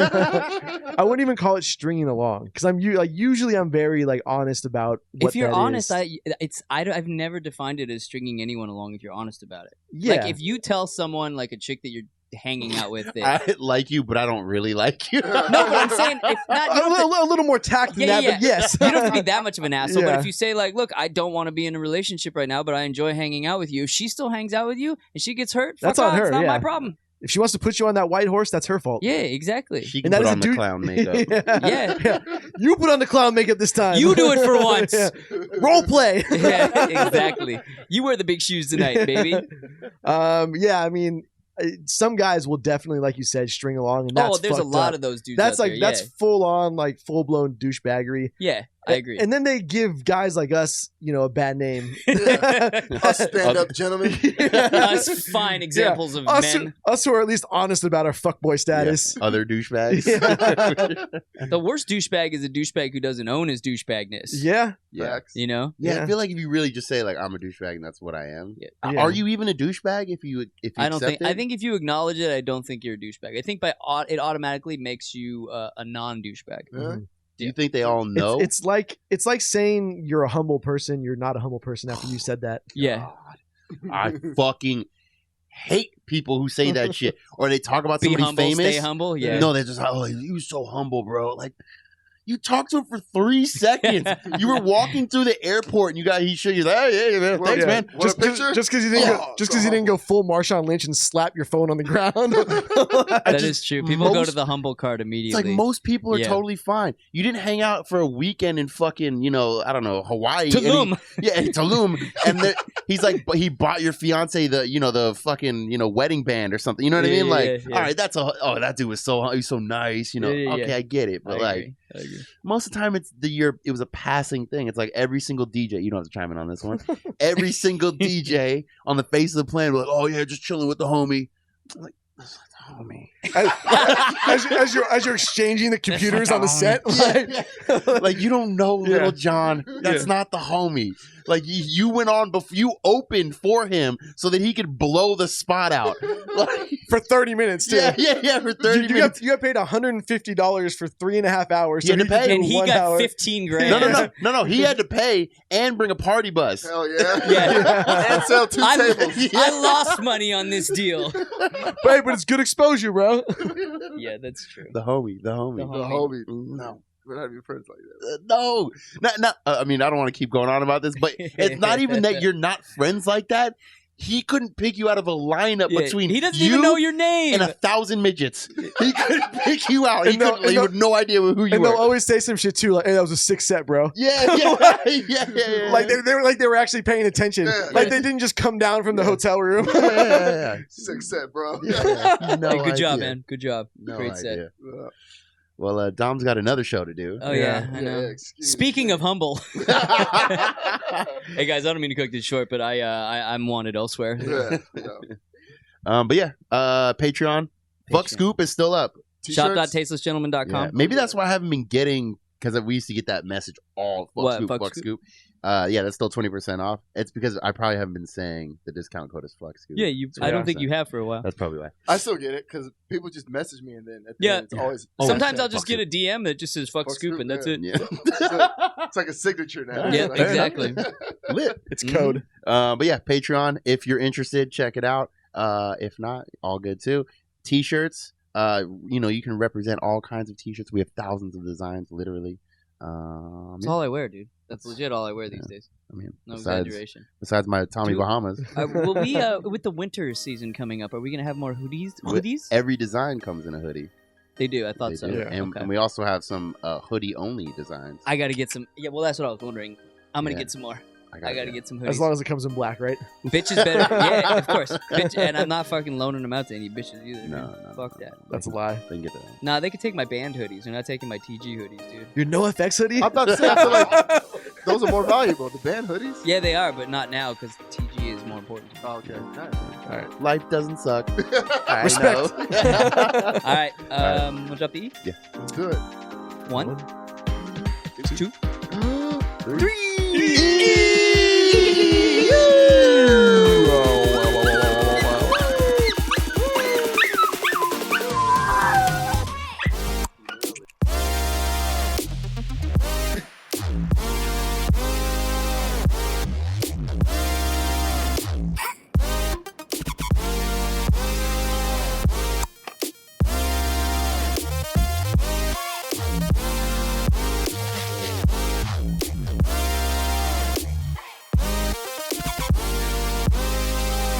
I wouldn't even call it stringing along because I'm usually I'm very like honest about what If you're that honest, is. I've never defined it as stringing anyone along. If you're honest about it, yeah. like if you tell someone like a chick that you're hanging out with, that, I like you, but I don't really like you. no, but I'm saying if not, you don't have to- a little more tact than Yeah, that, yeah, but yes. you don't have to be that much of an asshole. But Yeah. if you say like, "Look, I don't want to be in a relationship right now, but I enjoy hanging out with you," if she still hangs out with you and she gets hurt, That's fuck on off, her, It's not my yeah. problem. If she wants to put you on that white horse, that's her fault. Yeah, exactly. She And can that put is on a the dude- clown makeup. Yeah. You put on the clown makeup this time. You do it for once. Yeah. Role play. Yeah, exactly. You wear the big shoes tonight, baby. Yeah, I mean, some guys will definitely, like you said, string along, and that's There's a fucked lot up. of those dudes. That's out like there, that's full on like full blown douchebaggery. yeah, I agree. And then they give guys like us, a bad name. Us stand up gentlemen. Us fine examples of us, men. us who are at least honest about our fuckboy status. Other douchebags. The worst douchebag is a douchebag who doesn't own his douchebagness. Yeah. Yeah. Facts. You know? Yeah, Yeah. I feel like if you really just say like I'm a douchebag and that's what I am. Yeah. Yeah. Are you even a douchebag if you I don't accept think. it? I think if you acknowledge it, I don't think you're a douchebag. I think it automatically makes you a non-douchebag. Yeah. Do you think they all know? It's like saying you're a humble person. You're not a humble person after you said that. Yeah. I fucking hate people who say that shit or they talk about Be somebody humble, famous. stay humble. Yeah. No, they're just like, you were so humble, bro. Like, you talked to him for 3 seconds. You were walking through the airport, and he showed you that. Hey, man, Well, thanks, yeah. man. Want a picture? Just because you didn't Yeah. go full Marshawn Lynch and slap your phone on the ground. That is true. People go to most- the humble card It's immediately. like most people are Yeah. totally fine. You didn't hang out for a weekend in fucking, I don't know, Hawaii. Tulum. Yeah, Tulum. And he's like, but he bought your fiance the fucking, wedding band or something. You know what I Yeah, mean? yeah, like, yeah. all right, that dude was he's so nice. Yeah, yeah, okay, yeah. I get it. But I agree. most of the time it was a passing thing. It's like every single DJ, you don't have to chime in on this one. Every single DJ on the face of the planet was like, oh yeah, just chilling with the homie. I'm like, that's not the homie. as you're exchanging the computers on the set, Like you don't know Little Yeah. John. That's not the homie. Like you went on before you opened for him so that he could blow the spot out. Like, for 30 minutes too. yeah, for 30 You minutes. got paid $150 for 3.5 hours. He had to could pay. do And he 1 got hour. 15 grand. No. He had to pay and bring a party bus. Hell yeah. Yeah. And sell 2 tables. I lost money on this deal. Hey, but it's good exposure, bro. Yeah, that's true. The homie. The homie. No. We're not even friends like that. No, not. I mean, I don't want to keep going on about this, but it's not even that you're not friends like that. He couldn't pick you out of a lineup Yeah, between he doesn't you even know your name. and 1,000 midgets. He couldn't pick you out. He had no idea who you And were. they'll always say some shit too, like, "Hey, that was a 6 set, bro." Yeah. Like they were actually paying attention. Yeah. Like they didn't just come down from the hotel room. Yeah. 6 set, bro. Yeah. No Hey, good job, idea. man. Good job. No Great idea. set. Well, Dom's got another show to do. Oh yeah, I know. excuse Speaking me. of humble, hey guys, I don't mean to cook this short, but I'm wanted elsewhere. But yeah, Patreon. Fuck Scoop is still up. Shop.tastelessgentlemen.com. Yeah, maybe that's why I haven't been getting, because we used to get that message all fuck Scoop. Yeah, that's still 20% off. It's because I probably haven't been saying the discount code is fuck Scoop. Yeah, I don't think you have for a while. That's probably why. I still get it because people just message me and then at the end, it's always. Sometimes I'll just get a DM that just says fuck Scoop and that's it. Yeah. It's like a signature now. Yeah, Like, exactly. Lit. It's code. But yeah, Patreon. If you're interested, check it out. If not, all good too. T-shirts. You can represent all kinds of T-shirts. We have thousands of designs, literally. That's all I wear, dude. That's legit all I wear these days. I mean, No exaggeration. Besides my Tommy Dude. Bahamas. Will we, with the winter season coming up, are we gonna have more hoodies? Hoodies? Every design comes in a hoodie. They do. I thought They so. do. Yeah. And we also have some hoodie-only designs. I gotta get some. Yeah, well, that's what I was wondering. I'm gonna Yeah. get some more. I gotta get some hoodies. As long as it comes in black, right? Bitch is better. Yeah, of course. Bitch, and I'm not fucking loaning them out to any bitches either. No. Fuck that. That's a lie. They can get that. Nah, they can take my band hoodies. They're not taking my TG hoodies, dude. Your NoFX hoodie? I'm about to say, I feel like those are more valuable. The band hoodies? Yeah, they are, but not now because TG is more important. Oh, okay. Nice. All right. Life doesn't suck. I Respect. know. All right, we'll drop the E. Let's do it. 1, 2, 3.